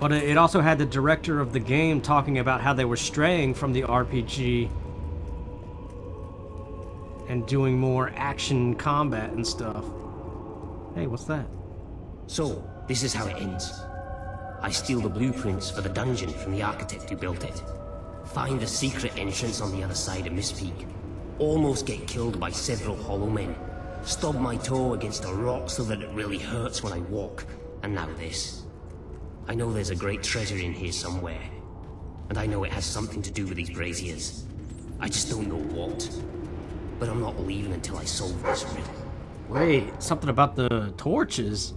But it also had the director of the game talking about how they were straying from the RPG and doing more action combat and stuff. Hey, what's that? So, this is how it ends. I steal the blueprints for the dungeon from the architect who built it. Find the secret entrance on the other side of Mistpeak. Almost get killed by several hollow men. Stub my toe against a rock so that it really hurts when I walk. And now this. I know there's a great treasure in here somewhere. And I know it has something to do with these braziers. I just don't know what. But I'm not leaving until I solve this riddle. Wait, something about the torches?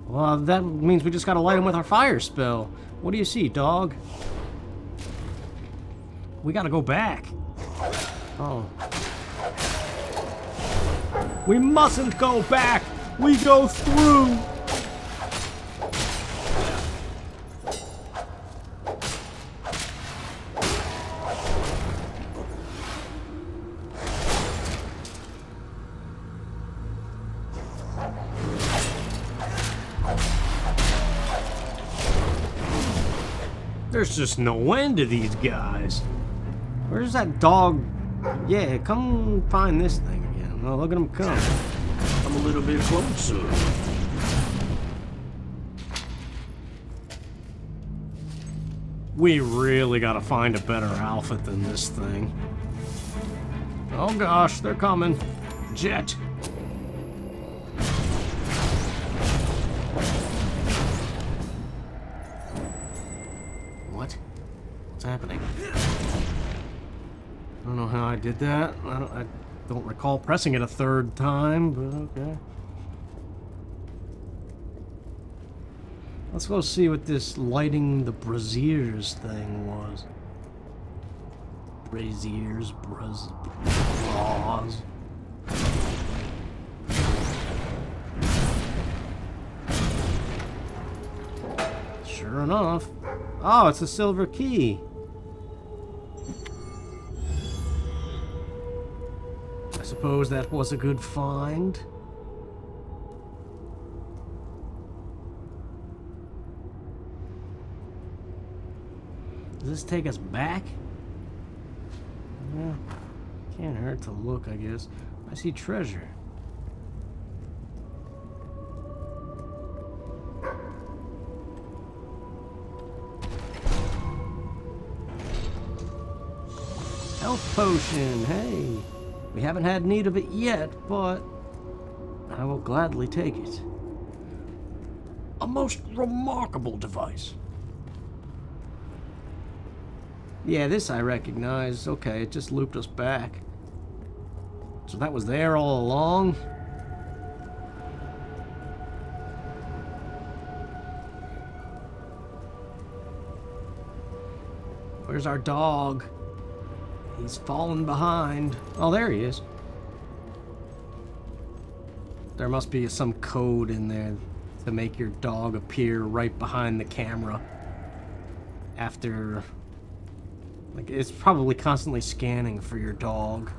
Well, that means we just gotta light them with our fire spell. What do you see, dog? We gotta go back. Oh. We mustn't go back! We go through! There's just no end to these guys. Where's that dog? Yeah, come find this thing again. Oh, look at him come. Come a little bit closer. We really gotta find a better outfit than this thing. Oh gosh, they're coming. Jet. What? What's happening? I don't know how I did that. I don't recall pressing it a third time, but okay. Let's go see what this lighting the braziers thing was. Braziers, bras. Sure enough. Oh, it's a silver key. I suppose that was a good find. Does this take us back? Yeah, can't hurt to look, I guess. I see treasure. Health potion, hey. We haven't had need of it yet, but I will gladly take it. A most remarkable device. Yeah, this I recognize. Okay, it just looped us back. So that was there all along? Where's our dog? He's fallen behind. Oh, there he is. There must be some code in there to make your dog appear right behind the camera after... Like, it's probably constantly scanning for your dog.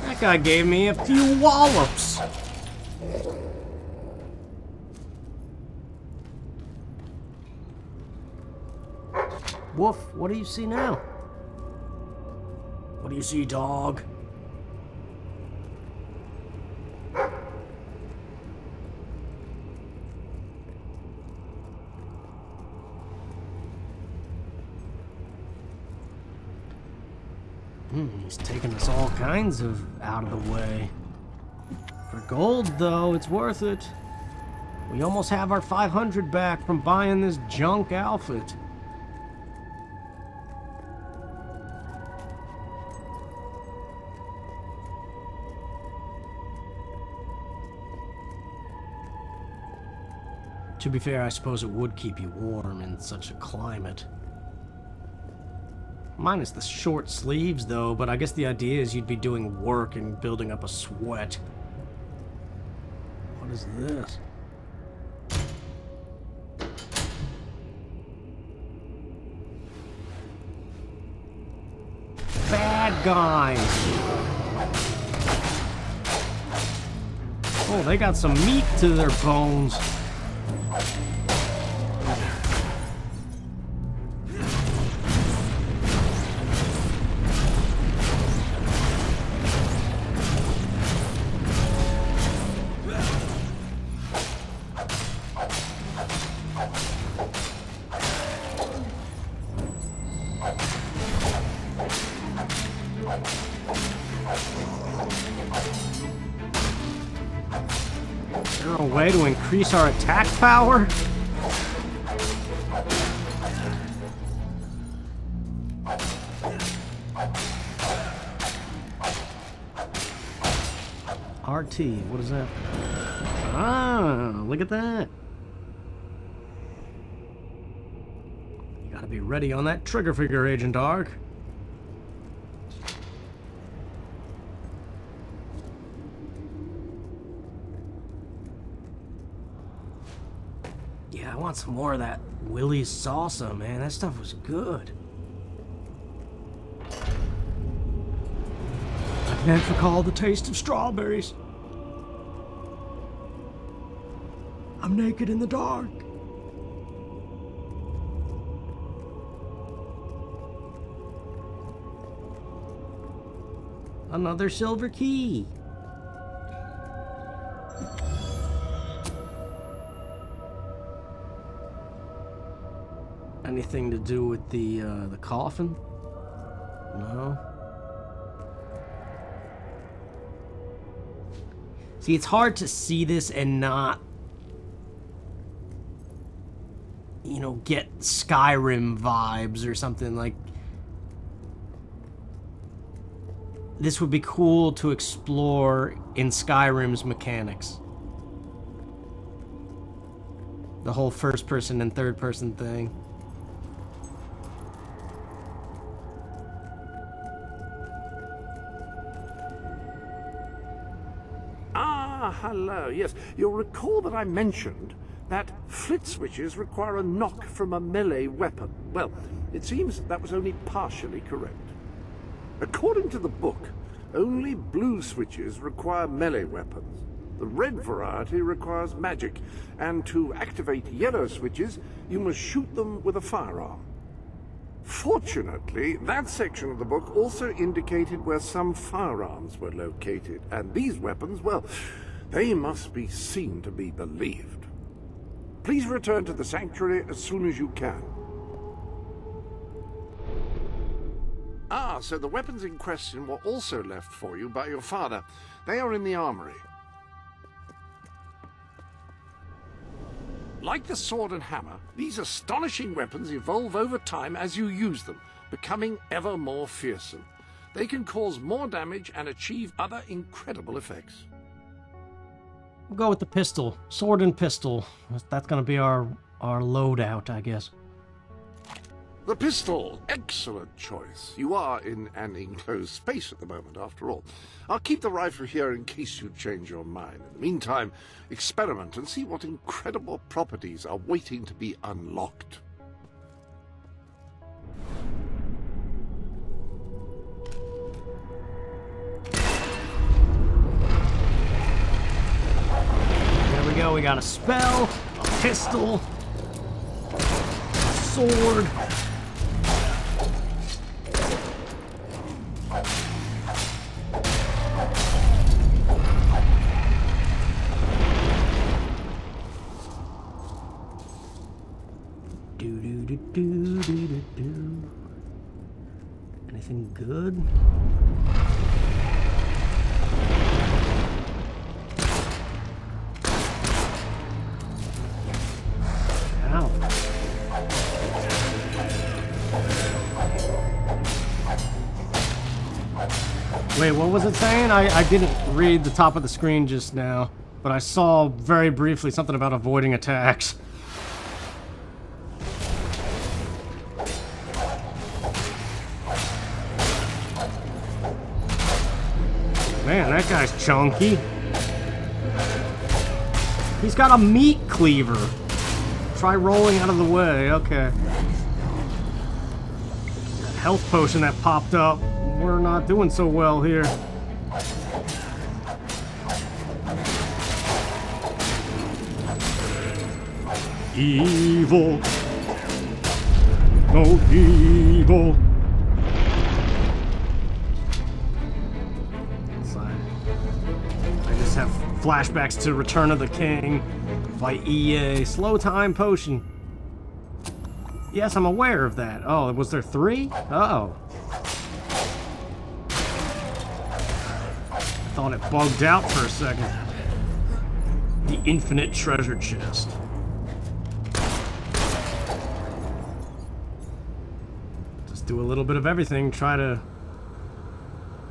That guy gave me a few wallops. Woof, what do you see now? What do you see, dog? He's taking us all kinds of out of the way. For gold, though, it's worth it. We almost have our 500 back from buying this junk outfit. To be fair, I suppose it would keep you warm in such a climate. Minus the short sleeves, though, but I guess the idea is you'd be doing work and building up a sweat. What is this? Bad guys! Oh, they got some meat to their bones. Is there a way to increase our attack power? RT, what is that? Ah, look at that. You gotta be ready on that trigger finger, Agent Ark. Yeah, I want some more of that Willie's salsa, man. That stuff was good. I can't recall the taste of strawberries. I'm naked in the dark. Another silver key. Anything to do with the coffin? No. See, it's hard to see this and not, you know, get Skyrim vibes or something. Like, this would be cool to explore in Skyrim's mechanics. The whole first person and third person thing. Hello, yes. You'll recall that I mentioned that flit switches require a knock from a melee weapon. Well, it seems that was only partially correct. According to the book, only blue switches require melee weapons. The red variety requires magic, and to activate yellow switches, you must shoot them with a firearm. Fortunately, that section of the book also indicated where some firearms were located, and these weapons, well, they must be seen to be believed. Please return to the sanctuary as soon as you can. Ah, so the weapons in question were also left for you by your father. They are in the armory. Like the sword and hammer, these astonishing weapons evolve over time as you use them, becoming ever more fearsome. They can cause more damage and achieve other incredible effects. We'll go with the pistol. Sword and pistol. That's gonna be our loadout, I guess. The pistol. Excellent choice. You are in an enclosed space at the moment, after all. I'll keep the rifle here in case you change your mind. In the meantime, experiment and see what incredible properties are waiting to be unlocked. There we go. We got a spell, a pistol, a sword. Anything good? Ow. Wait, what was it saying? I didn't read the top of the screen just now, but I saw very briefly something about avoiding attacks. Man, that guy's chunky. He's got a meat cleaver. Try rolling out of the way. Okay. That health potion that popped up. We're not doing so well here. Evil. No evil. Have flashbacks to Return of the King by EA. Slow time potion. Yes, I'm aware of that. Oh, was there 3? Uh-oh. I thought it bugged out for a second. The infinite treasure chest. Just do a little bit of everything. Try to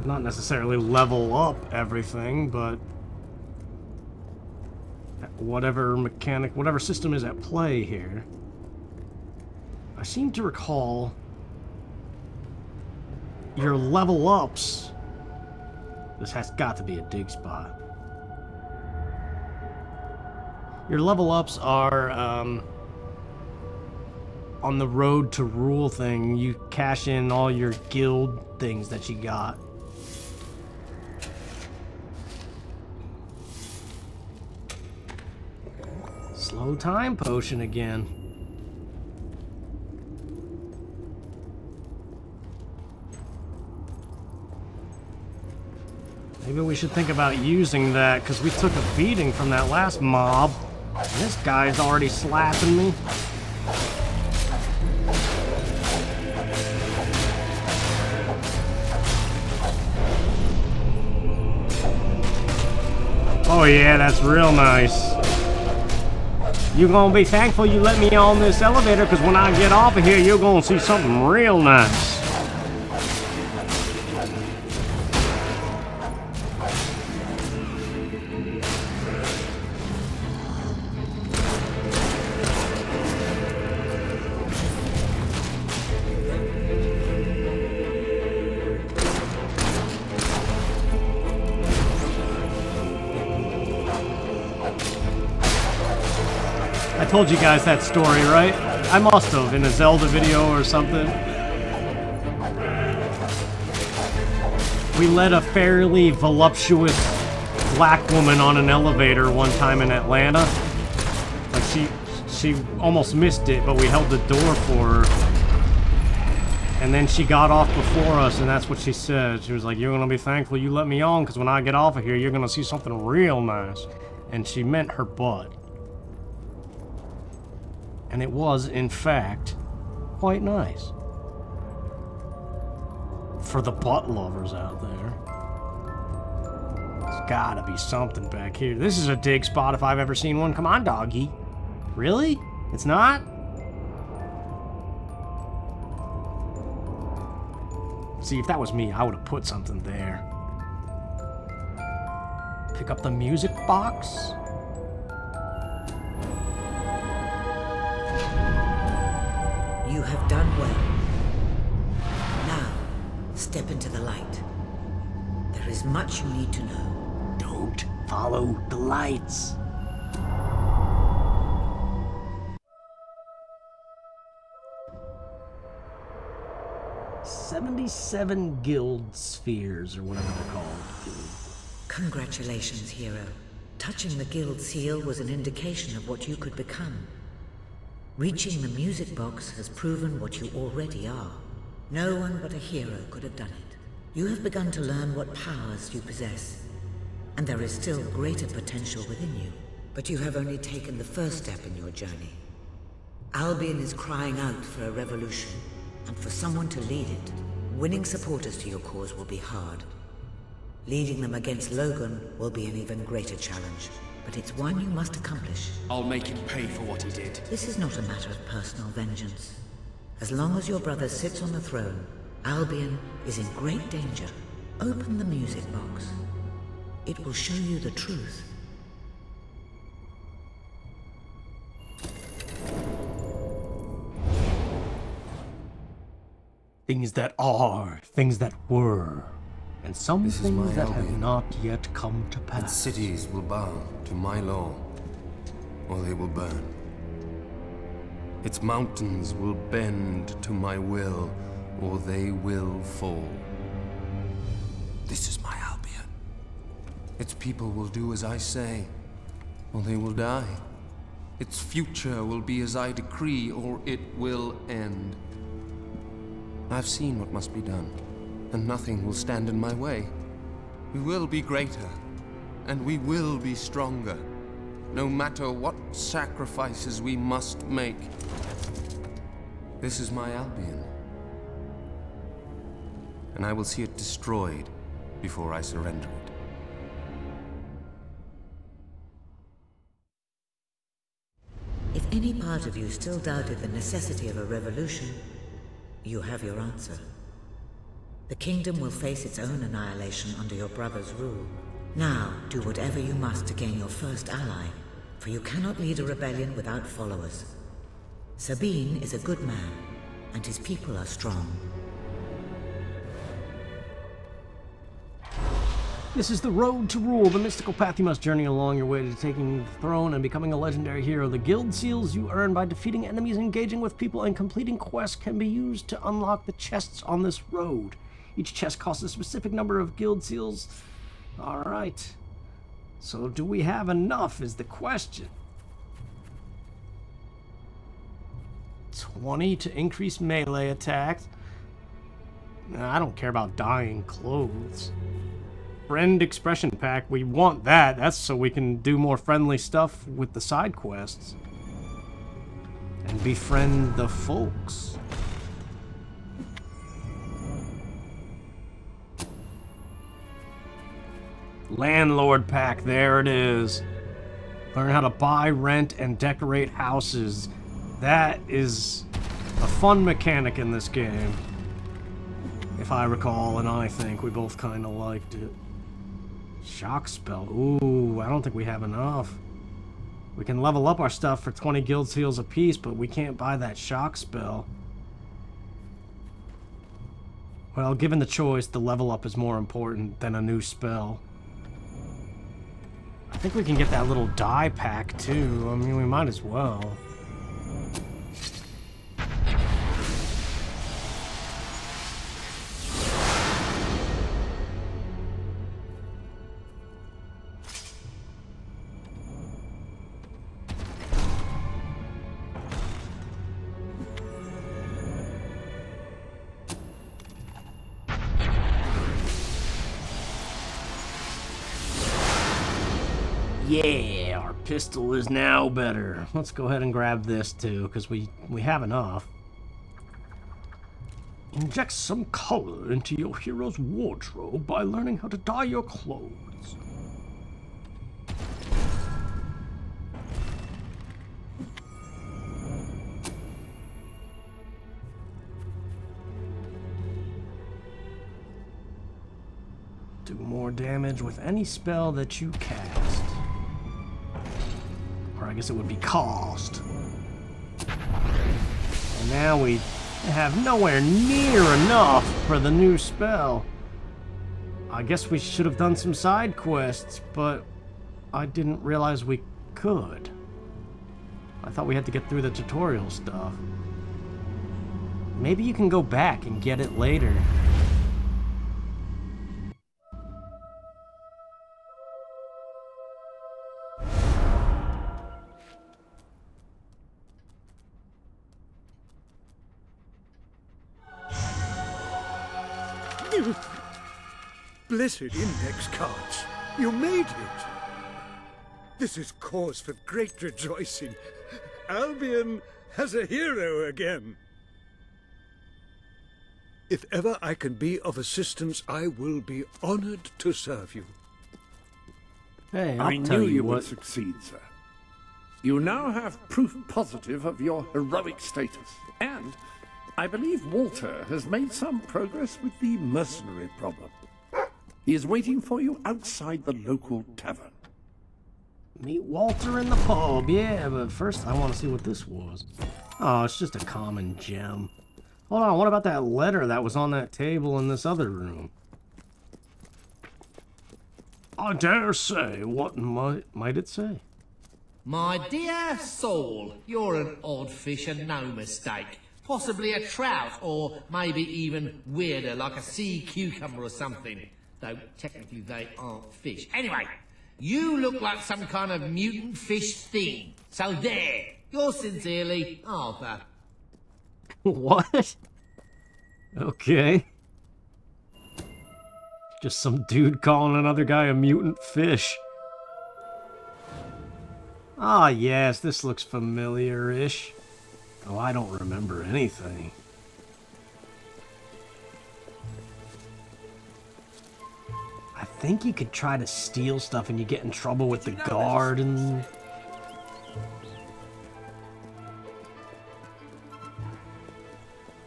not necessarily level up everything, but whatever mechanic, whatever system is at play here. I seem to recall your level ups. This has got to be a dig spot. Your level ups are on the road to rule thing. You cash in all your guild things that you got. Slow time potion again. Maybe we should think about using that, because we took a beating from that last mob. And this guy's already slapping me. Oh yeah, that's real nice. You're gonna be thankful you let me on this elevator, because when I get off of here, you're gonna see something real nice. I told you guys that story, right? I must have, in a Zelda video or something. We let a fairly voluptuous black woman on an elevator one time in Atlanta. Like she almost missed it, but we held the door for her. And then she got off before us, and that's what she said. She was like, "You're gonna be thankful you let me on, because when I get off of here, you're gonna see something real nice." And she meant her butt. And it was, in fact, quite nice. For the butt lovers out there. There's gotta be something back here. This is a dig spot if I've ever seen one. Come on, doggy. Really? It's not? See, if that was me, I would have put something there. Pick up the music box? You have done well. Now, step into the light. There is much you need to know. Don't follow the lights. "77 guild spheres," or whatever they're called. Congratulations, hero. Touching the guild seal was an indication of what you could become. Reaching the music box has proven what you already are. No one but a hero could have done it. You have begun to learn what powers you possess, and there is still greater potential within you. But you have only taken the first step in your journey. Albion is crying out for a revolution, and for someone to lead it. Winning supporters to your cause will be hard. Leading them against Logan will be an even greater challenge, but it's one you must accomplish. I'll make him pay for what he did. This is not a matter of personal vengeance. As long as your brother sits on the throne, Albion is in great danger. Open the music box. It will show you the truth. Things that are, things that were, and some This is things my that have Albion. not yet come to And pass. cities will bow to my law, or they will burn. Its mountains will bend to my will, or they will fall. This is my Albion. Its people will do as I say, or they will die. Its future will be as I decree, or it will end. I've seen what must be done, and nothing will stand in my way. We will be greater, and we will be stronger, no matter what sacrifices we must make. This is my Albion, and I will see it destroyed before I surrender it. If any part of you still doubted the necessity of a revolution, you have your answer. The kingdom will face its own annihilation under your brother's rule. Now, do whatever you must to gain your first ally, for you cannot lead a rebellion without followers. Sabine is a good man, and his people are strong. This is the road to rule, the mystical path you must journey along your way to taking the throne and becoming a legendary hero. The guild seals you earn by defeating enemies, engaging with people, and completing quests can be used to unlock the chests on this road. Each chest costs a specific number of guild seals. Alright. So do we have enough is the question. 20 to increase melee attacks. I don't care about dyeing clothes. Friend expression pack, we want that. That's so we can do more friendly stuff with the side quests. And befriend the folks. Landlord pack, there it is. Learn how to buy, rent, and decorate houses. That is a fun mechanic in this game. If I recall, and I think we both kind of liked it. Shock spell. Ooh, I don't think we have enough. We can level up our stuff for 20 guild seals apiece, but we can't buy that shock spell. Well, given the choice, the level up is more important than a new spell. I think we can get that little dye pack too. I mean, we might as well. Yeah, our pistol is now better. Let's go ahead and grab this too, because we have enough. Inject some color into your hero's wardrobe by learning how to dye your clothes. Do more damage with any spell that you cast. Or I guess it would be cost. And now we have nowhere near enough for the new spell. I guess we should have done some side quests, but I didn't realize we could. I thought we had to get through the tutorial stuff. Maybe you can go back and get it later. Blessed index cards. You made it. This is cause for great rejoicing. Albion has a hero again. If ever I can be of assistance, I will be honored to serve you. Hey, I knew you would succeed, sir. You now have proof positive of your heroic status, and I believe Walter has made some progress with the mercenary problem. He is waiting for you outside the local tavern. Meet Walter in the pub, yeah, but first I want to see what this was. Oh, it's just a common gem. Hold on, what about that letter that was on that table in this other room? I dare say, what might it say? My dear soul, you're an odd fish and no mistake. Possibly a trout, or maybe even weirder, like a sea cucumber or something. Though technically they aren't fish. Anyway, you look like some kind of mutant fish thing. So there, yours sincerely, Arthur. What? Okay. Just some dude calling another guy a mutant fish. Ah, yes, this looks familiar-ish. Oh, I don't remember anything. I think you could try to steal stuff and you get in trouble with the guard and...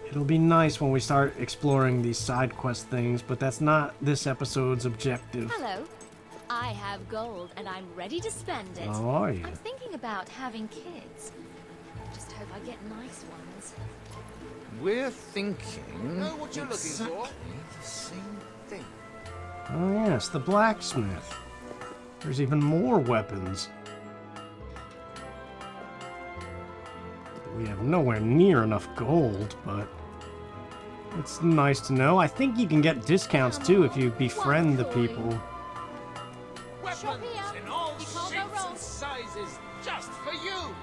It'll be nice when we start exploring these side quest things, but that's not this episode's objective. Hello. I have gold and I'm ready to spend it. How are you? I'm thinking about having kids. Just hope I get nice ones. We're thinking... Know what you're looking for? the same thing. Oh yes, the blacksmith. There's even more weapons. We have nowhere near enough gold, but it's nice to know. I think you can get discounts too if you befriend the people. Weapons in all shapes and sizes, just for you!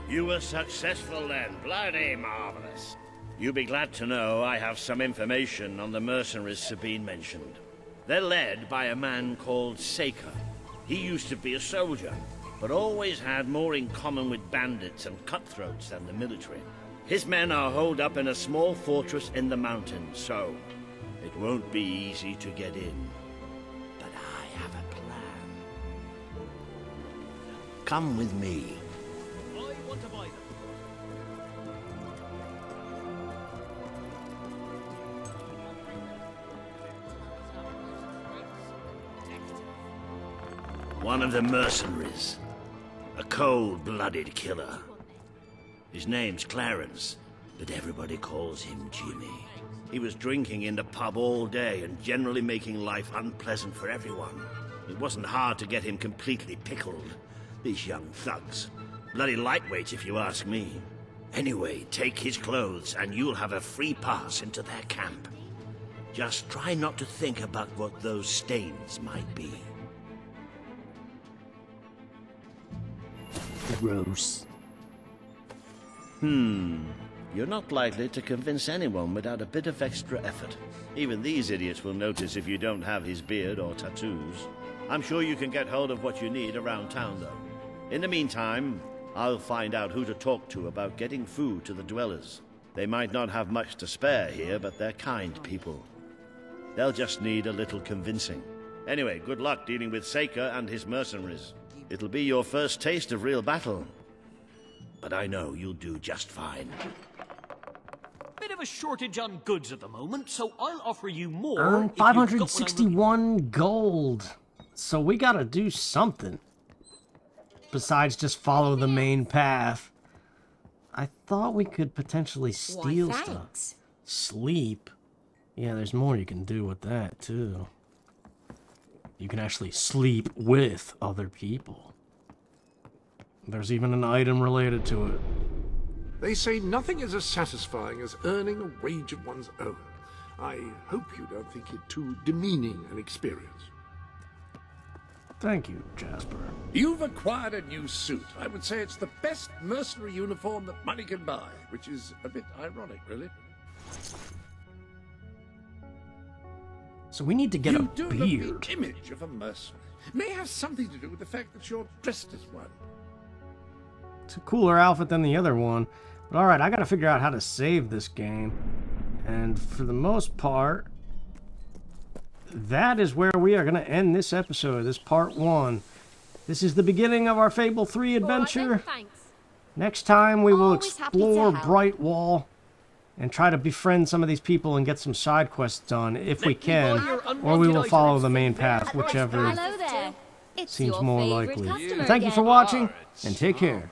You were successful then. Bloody marvelous. You'll be glad to know I have some information on the mercenaries Sabine mentioned. They're led by a man called Saker. He used to be a soldier, but always had more in common with bandits and cutthroats than the military. His men are holed up in a small fortress in the mountains, so it won't be easy to get in. But I have a plan. Come with me. I want to buy them. One of the mercenaries. A cold-blooded killer. His name's Clarence, but everybody calls him Jimmy. He was drinking in the pub all day and generally making life unpleasant for everyone. It wasn't hard to get him completely pickled. These young thugs. Bloody lightweights, if you ask me. Anyway, take his clothes and you'll have a free pass into their camp. Just try not to think about what those stains might be. Gross. You're not likely to convince anyone without a bit of extra effort. Even these idiots will notice if you don't have his beard or tattoos. I'm sure you can get hold of what you need around town, though. In the meantime, I'll find out who to talk to about getting food to the dwellers. They might not have much to spare here, but they're kind people. They'll just need a little convincing. Anyway, good luck dealing with Saker and his mercenaries. It'll be your first taste of real battle. But I know you'll do just fine. Bit of a shortage on goods at the moment, so I'll offer you more. Earn 561 gold. So we gotta do something. Besides just follow the main path. I thought we could potentially steal Why, stuff. thanks. Sleep? Yeah, there's more you can do with that, too. You can actually sleep with other people. There's even an item related to it. They say nothing is as satisfying as earning a wage of one's own. I hope you don't think it too demeaning an experience. Thank you, Jasper. You've acquired a new suit. I would say it's the best mercenary uniform that money can buy, which is a bit ironic, really. So we need to get a beard. You do look the image of a mercenary. May have something to do with the fact that you're dressed as one. It's a cooler outfit than the other one. But alright, I gotta figure out how to save this game. And for the most part, that is where we are going to end this episode, this part 1. This is the beginning of our Fable 3 adventure. Right, thanks. Next time we will Always happy to explore help. Bright Wall and try to befriend some of these people and get some side quests done, if we can. Or we will follow the main path, whichever Hello there. It's seems your more favourite likely. customer Thank you for again. watching, and take care.